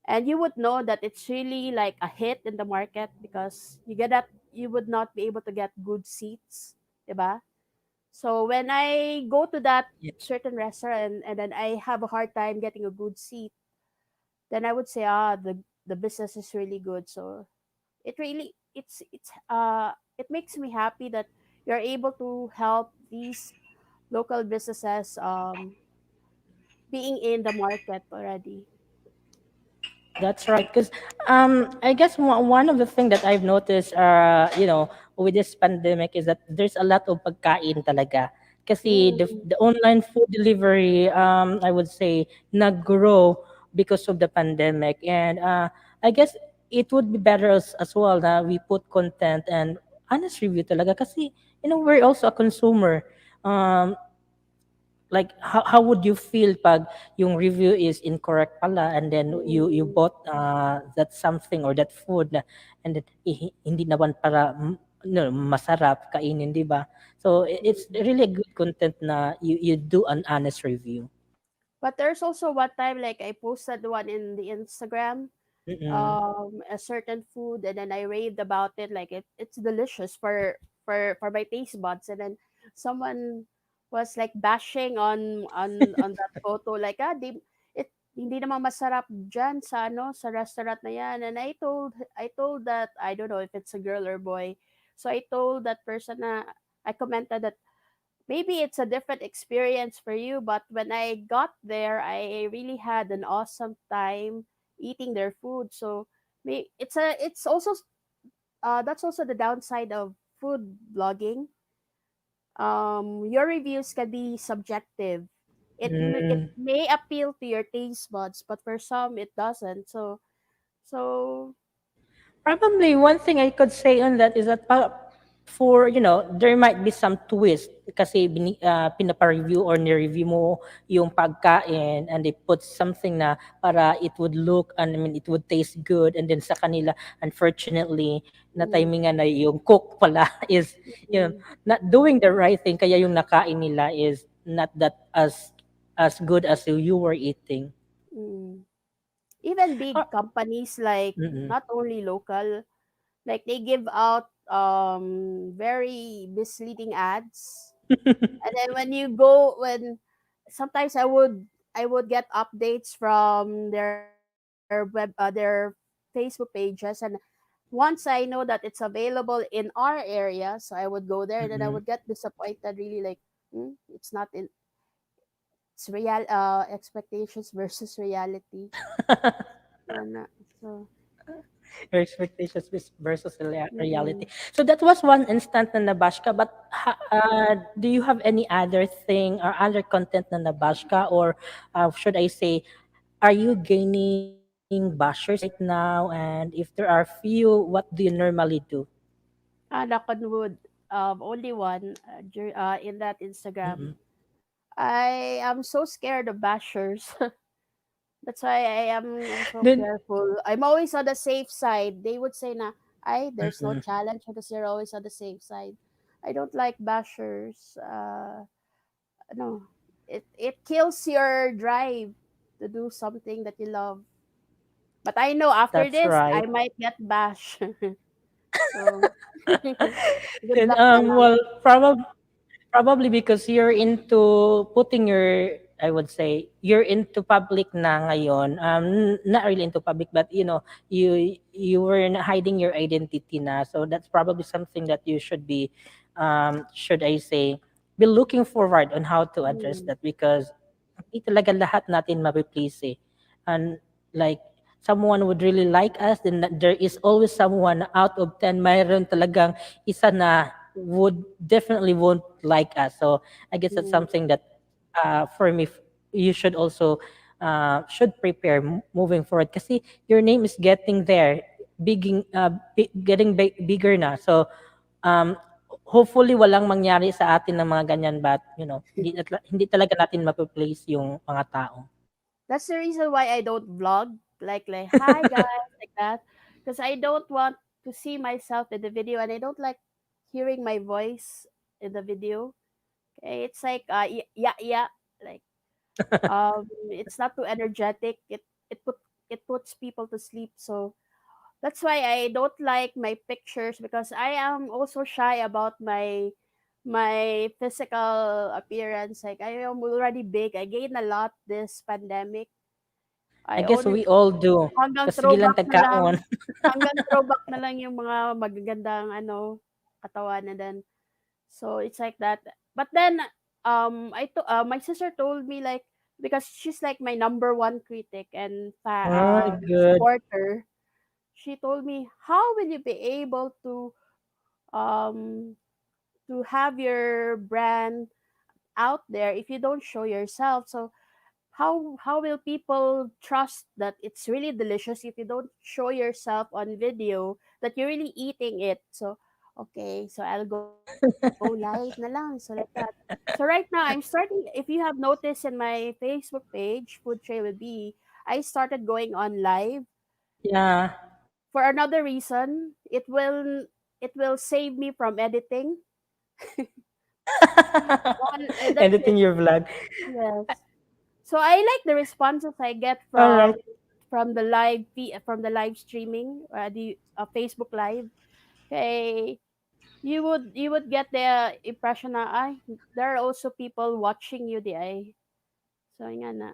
and you would know that it's really like a hit in the market because you would not be able to get good seats, diba? So when I go to that Yeah. certain restaurant, and then I have a hard time getting a good seat, then I would say, the business is really good. So it makes me happy that you're able to help these local businesses being in the market already. That's right. Because I guess one of the things that I've noticed, with this pandemic is that there's a lot of pagkain talaga. Kasi Mm, the online food delivery, I would say, nag-grow because of the pandemic. And I guess it would be better as well na we put content and honest review talaga. Kasi, we're also a consumer. Um, like how would you feel pag yung review is incorrect pala, and then you mm, bought that something or that food na, and then hindi naman para masarap kainin, di ba? So it's mm. really a good content na you do an honest review. But there's also one time like I posted one in the Instagram, Mm-mm. a certain food, and then I raved about it like it's delicious for my taste buds, and then someone was like bashing on that photo like, hindi naman masarap dyan sa sa restaurant na yan. And I told that, I don't know if it's a girl or boy, so I told that person na, I commented that maybe it's a different experience for you, but when I got there, I really had an awesome time eating their food. So it's also that's also the downside of food blogging. Your reviews can be subjective. It Mm. may appeal to your taste buds, but for some it doesn't. So Probably one thing I could say on that is that for, there might be some twist kasi pinapa-review or ni-review mo yung pagkain, and they put something na para it would look, and I mean it would taste good, and then sa kanila unfortunately na mm, timingan na yung cook pala is, mm, not doing the right thing, kaya yung nakain nila is not that as good as you were eating. mm. Even Ah, big companies, like mm-mm. not only local, like they give out very misleading ads. And then when sometimes I would get updates from their Facebook pages, and once I know that it's available in our area, so I would go there, and then I Mm-mm. would get disappointed, really, like, it's not in it's real expectations versus reality. And, so Your expectations versus reality. mm-mm. So that was one instant na nabash ka, but do you have any other thing or other content na nabash ka, or should I say, are you gaining bashers right now? And if there are few, what do you normally do? Knock on wood, only one, in that Instagram. Mm-mm. I am so scared of bashers. That's why I'm so Then, careful. I'm always on the safe side. They would say na, "Ay, there's no mm-mm. challenge because you're always on the safe side." I don't like bashers. No, it kills your drive to do something that you love. But I know after That's this, right. I might get bashed. So, good Then, luck na lang. well, probably because you're into putting your, I would say, you're into public na ngayon. Not really into public, but you were not hiding your identity na. So that's probably something that you should be, should I say, be looking forward on how to address Mm, that, because hindi talaga lahat natin mapi-please eh. And like someone would really like us, then there is always someone out of 10 mayroon talagang isa na would definitely won't like us. So I guess that's Mm. something that for me you should also should prepare moving forward kasi your name is getting there, getting bigger na. So um, hopefully walang mangyari sa atin ng mga ganyan, but you know hindi talaga natin mapi-please yung mga tao. That's the reason why I don't vlog like hi guys like that, because I don't want to see myself in the video, and I don't like hearing my voice in the video. Okay, it's like yeah yeah, like it's not too energetic. It puts people to sleep. So that's why I don't like my pictures, because I am also shy about my physical appearance. Like I am already big. I gained a lot this pandemic. I I guess only we all do. hanggang Kasi sige lang throwback na lang. tagkaon. Hanggang throwback na lang yung mga magagandang katawan, and then so it's like that. But then my sister told me, like, because she's like my number one critic and Ah, good. supporter. She told me, how will you be able um to have your brand out there if you don't show yourself? So how will people trust that it's really delicious if you don't show yourself on video that you're really eating it? So okay, so I'll go live na lang, so like that. So right now I'm starting, if you have noticed in my Facebook page, Food Tray with B, I started going on live Yeah. for another reason. It will save me from editing. That's Editing it. your vlog. Yes. So I like the responses I get All right. from the live streaming, the Facebook live. Okay, you would get the impression na ay, there are also people watching you di ay. So nga na.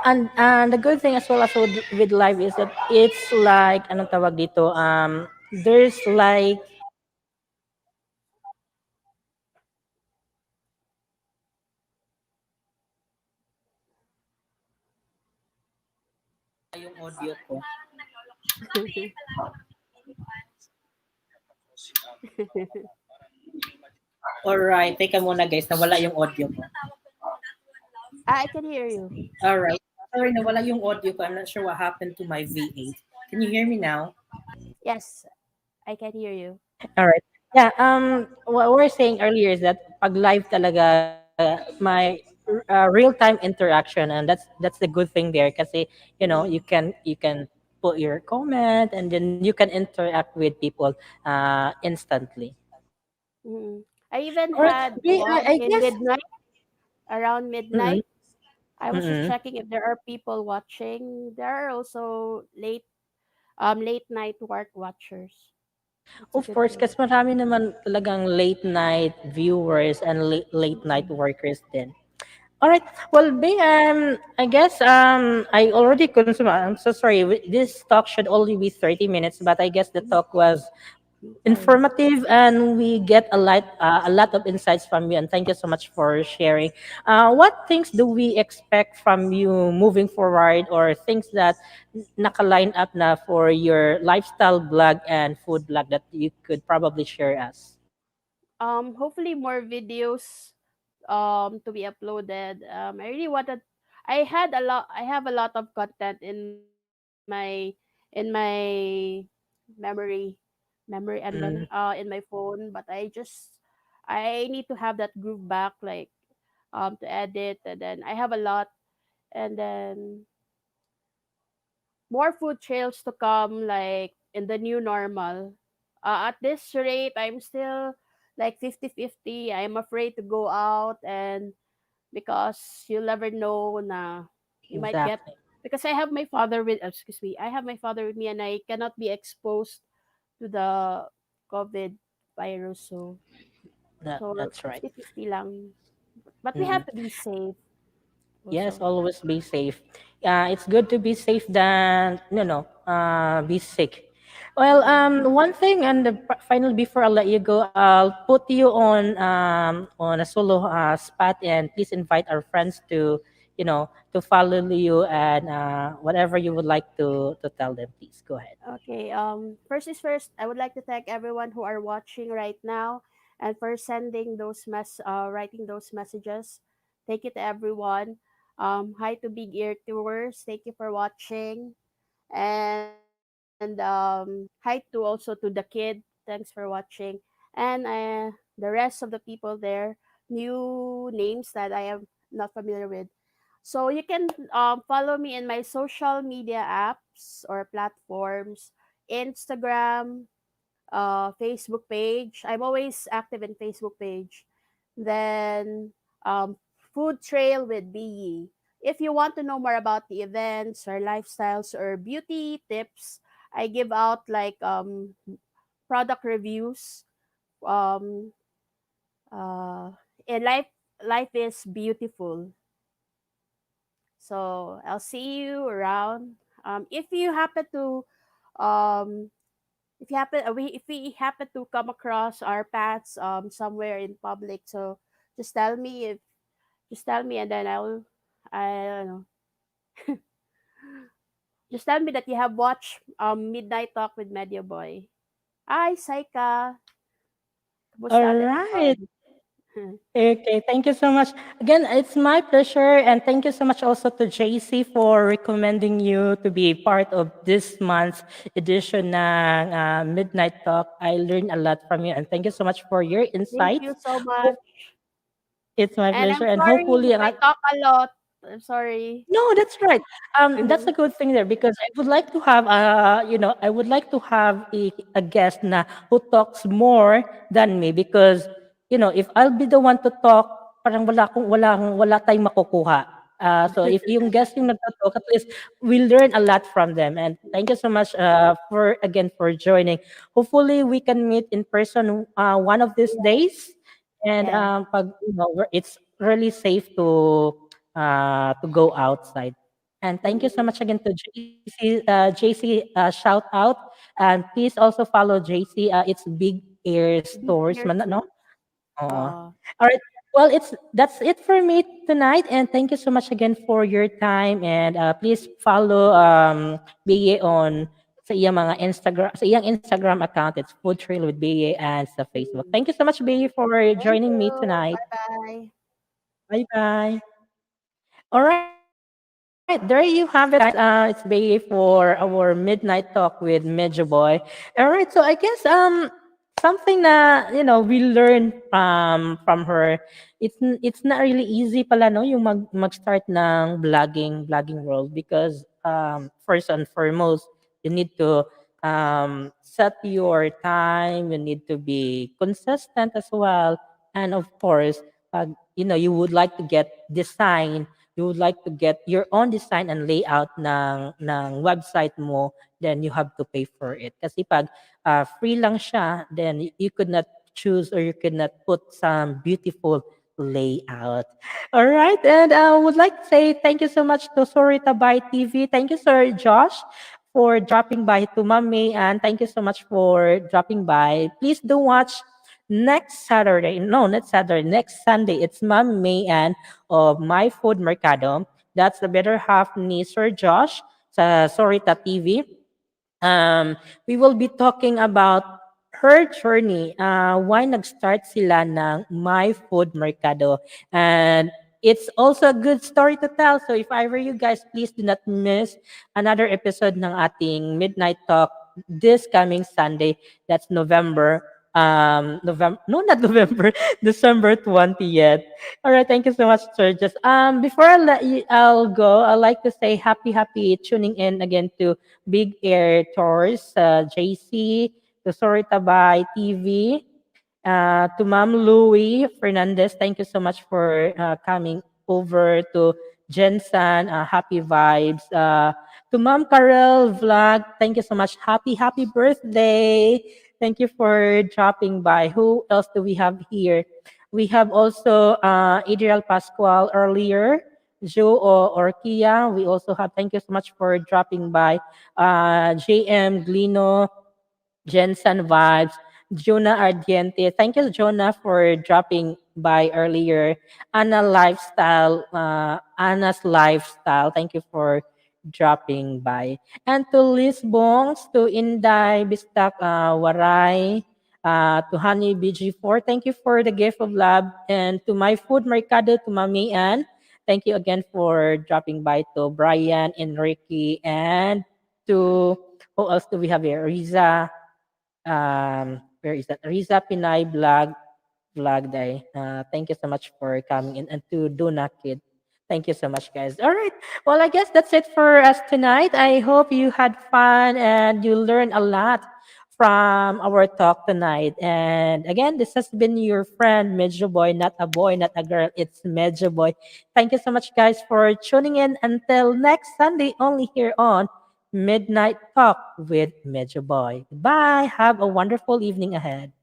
And the good thing as well as with live is that it's like anong tawag dito there's like yung audio ko. Alright, teka muna guys, nawala yung audio ko. I can hear you. Alright. Sorry, nawala yung audio ko. I'm not sure what happened to my V8. Can you hear me now? Yes, I can hear you. All right. Yeah, what we were saying earlier is that pag live talaga my real-time interaction, and that's the good thing there kasi you know Mm-hmm. you can put your comment and then you can interact with people instantly. Mm-hmm. I even All right. had I, one I in guess midnight, around mm-mm, midnight. I was just mm-mm. checking if there are people watching. There are also late night work watchers. It's a Of good course, thing. kasi marami naman talagang late night viewers and late night Mm-mm. workers din. All right. Well, I guess I already consumed. I'm so sorry. This talk should only be 30 minutes, but I guess the Mhm. talk was Fine. informative and we get a lot of insights from you. And thank you so much for sharing. What things do we expect from you moving forward, or things that naka-line up na for your lifestyle blog and food blog that you could probably share us? Hopefully more videos to be uploaded. I have a lot of content in my memory and then Mm, in my phone, but I need to have that groove back, like to edit, and then I have a lot, and then more food trails to come, like in the new normal. At this rate, I'm still like 50-50. I'm afraid to go out, and because you'll never know na you might get, exactly. because I have my father with me, and I cannot be exposed to the COVID virus. So That's right. 50-50 lang. But we Mm. have to be safe Yes, also. always be safe. It's good to be safe than be sick. Well, one thing, and finally, before I let you go, I'll put you on a solo spot, and please invite our friends to, to follow you and whatever you would like to tell them. Please go ahead. Okay. First is first. I would like to thank everyone who are watching right now, and for sending writing those messages. Thank you to everyone. Hi to Big Ear Tours. Thank you for watching. And hi to also to the kid. Thanks for watching. And the rest of the people there, new names that I am not familiar with. So you can follow me in my social media apps or platforms, Instagram, Facebook page. I'm always active in Facebook page. Then Food Trail with Beyee. If you want to know more about the events or lifestyles or beauty tips, I give out like product reviews. Um, and life is beautiful. So I'll see you around. If you happen to um, if we happen to come across our paths somewhere in public, so just tell me if just tell me and then I don't know. Just tell me that you have watched Midnight Talk with Medyo Boy. Hi, Saika. All Kumusta ang right. lechon? Okay, thank you so much. Again, it's my pleasure, and thank you so much also to JC for recommending you to be part of this month's edition ng Midnight Talk. I learned a lot from you, and thank you so much for your Thank insights. you so much. Hope it's my And pleasure, I'm and sorry hopefully, if I talk a lot. I'm sorry. no, that's right. That's a good thing there because I would like to have I would like to have a guest na who talks more than me because, if I'll be the one to talk, parang wala tayong makukuha. So if yung guest yung nagtatalk, at least we learn a lot from them. And thank you so much for joining. Hopefully we can meet in person one of these days. And Yeah. it's really safe to go outside. And thank you so Mm-mm. much again to JC, shout out. And please also follow JC. It's Big Air Big Stores, ear man, no? too. Oo. Oo. All right. Well, that's it for me tonight, and thank you so much again for your time. And please follow Beye on sa iyang Instagram account. It's Food Trail with Beye and sa Facebook. Mm. Thank you so much, Beye, for Thank joining me you. tonight. Bye-bye. Bye bye. All right, there you have it, guys. It's Beye for our midnight talk with Medyo Boy. All right, so I guess something na we learned from her. It's not really easy pala no yung mag-start ng vlogging world because first and foremost you need to set your time. You need to be consistent as well, and of course, pag you would like to get design, you would like to get your own design and layout ng website mo, then you have to pay for it. Kasi pag free lang siya, then you could not choose or you could not put some beautiful layout. All right, and I would like to say thank you so much to Sorita by TV. Thank you, Sir Josh, for dropping by to Mami, and thank you so much for dropping by. Please do watch next Saturday. No, not Saturday. Next Sunday. It's Mami May and of My Food Mercado. That's the better half ni Sir Josh sa Sorita TV. We will be talking about her journey, why nag-start sila ng My Food Mercado. And it's also a good story to tell. So if I were you guys, please do not miss another episode ng ating Midnight Talk this coming Sunday. That's November, no, not November, December 20th. All right, thank you so much, Sir. Just before I'll go, I'd like to say happy tuning in again to Big Air Tours, JC, to Sorita by TV, to Ma'am Louie Fernandez. Thank you so much for coming over to Jensen. Happy vibes. To Ma'am Karel Vlog, thank you so much. Happy birthday. Thank you for dropping by. Who else do we have here? We have also Adriel Pascual earlier. Joe Orkia. We also have, thank you so much for dropping by. JM Glino. Jensen Vibes, Juna Ardiente. Thank you, Jonah, for dropping by earlier. Anna's Lifestyle. Thank you for dropping by. And to Liz Bongs, to Inday Bistak Waray, to Honey BG4, thank you for the gift of love. And to My Food Mercado, to Mami Ann, thank you again for dropping by. To Brian, Enrique, and to who else do we have here? Riza, where is that? Riza Pinay Vlog Day. Thank you so much for coming in. And to Duna Kid. Thank you so much, guys. All right. Well, I guess that's it for us tonight. I hope you had fun and you learned a lot from our talk tonight. And again, this has been your friend, Medyo Boy, not a boy, not a girl. It's Medyo Boy. Thank you so much, guys, for tuning in. Until next Sunday, only here on Midnight Talk with Medyo Boy. Bye. Have a wonderful evening ahead.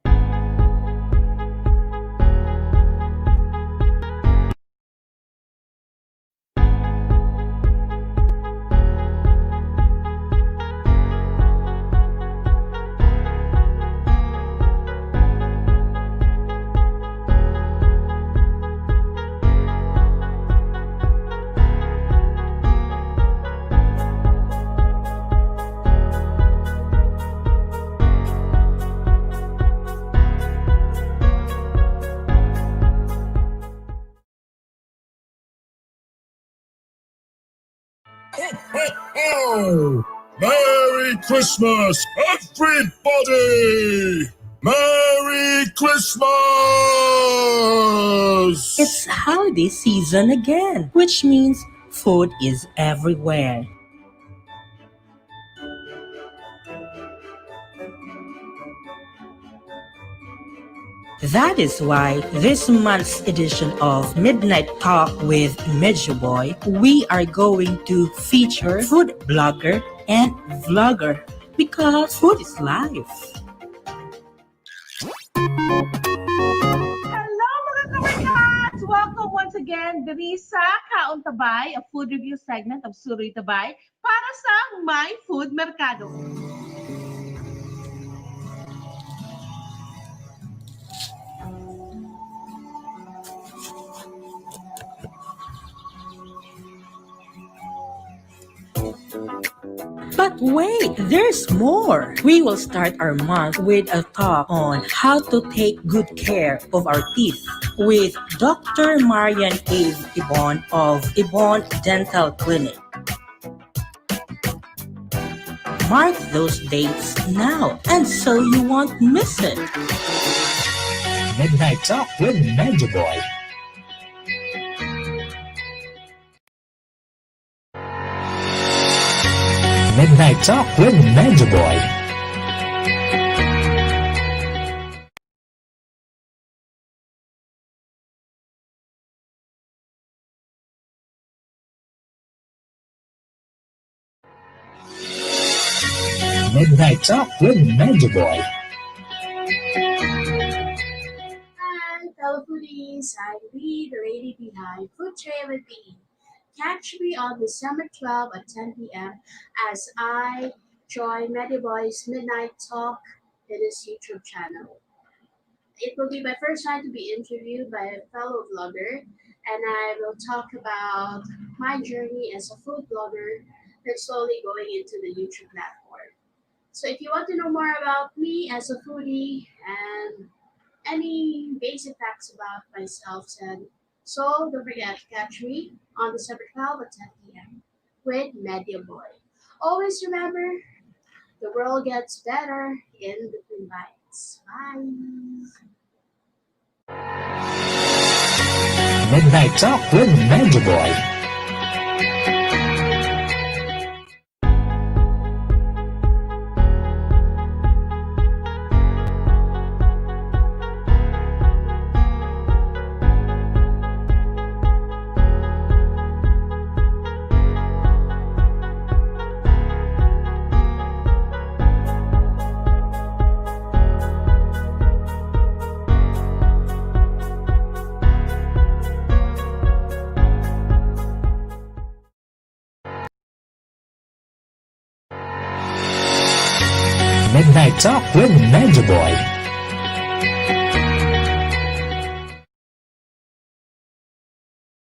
Ho, ho, ho! Merry Christmas, everybody! Merry Christmas! It's holiday season again, which means food is everywhere. That is why this month's edition of Midnight Talk with Medyo Boy, we are going to feature food blogger and vlogger because food is life. Hello mga kabarkas! Welcome once again diri sa Kaon Tabay, a food review segment of Suroy Tabay para sa My Food Mercado. But wait, there's more. We will start our month with a talk on how to take good care of our teeth with Dr. Marian A. Ibon of Ibon Dental Clinic. Mark those dates now, and so you won't miss it. Midnight Talk with Medyo Boy. Midnight Talk with Medyo Boy. Midnight Talk with Medyo Boy. Hi, fellow foodies. I'm Bee, the lady behind Food Trail with Bee. Catch me on December 12 at 10 p.m. as I join Medyo Boi's Midnight Talk in his YouTube channel. It will be my first time to be interviewed by a fellow vlogger, and I will talk about my journey as a food blogger that's slowly going into the YouTube platform. So if you want to know more about me as a foodie and any basic facts about myself, so don't forget to catch me on December 12 at 10 p.m. with Medyo Boi. Always remember, the world gets better in between bites. Bye. Midnight Talk with Medyo Boy. Midnight Talk with Medyo Boi.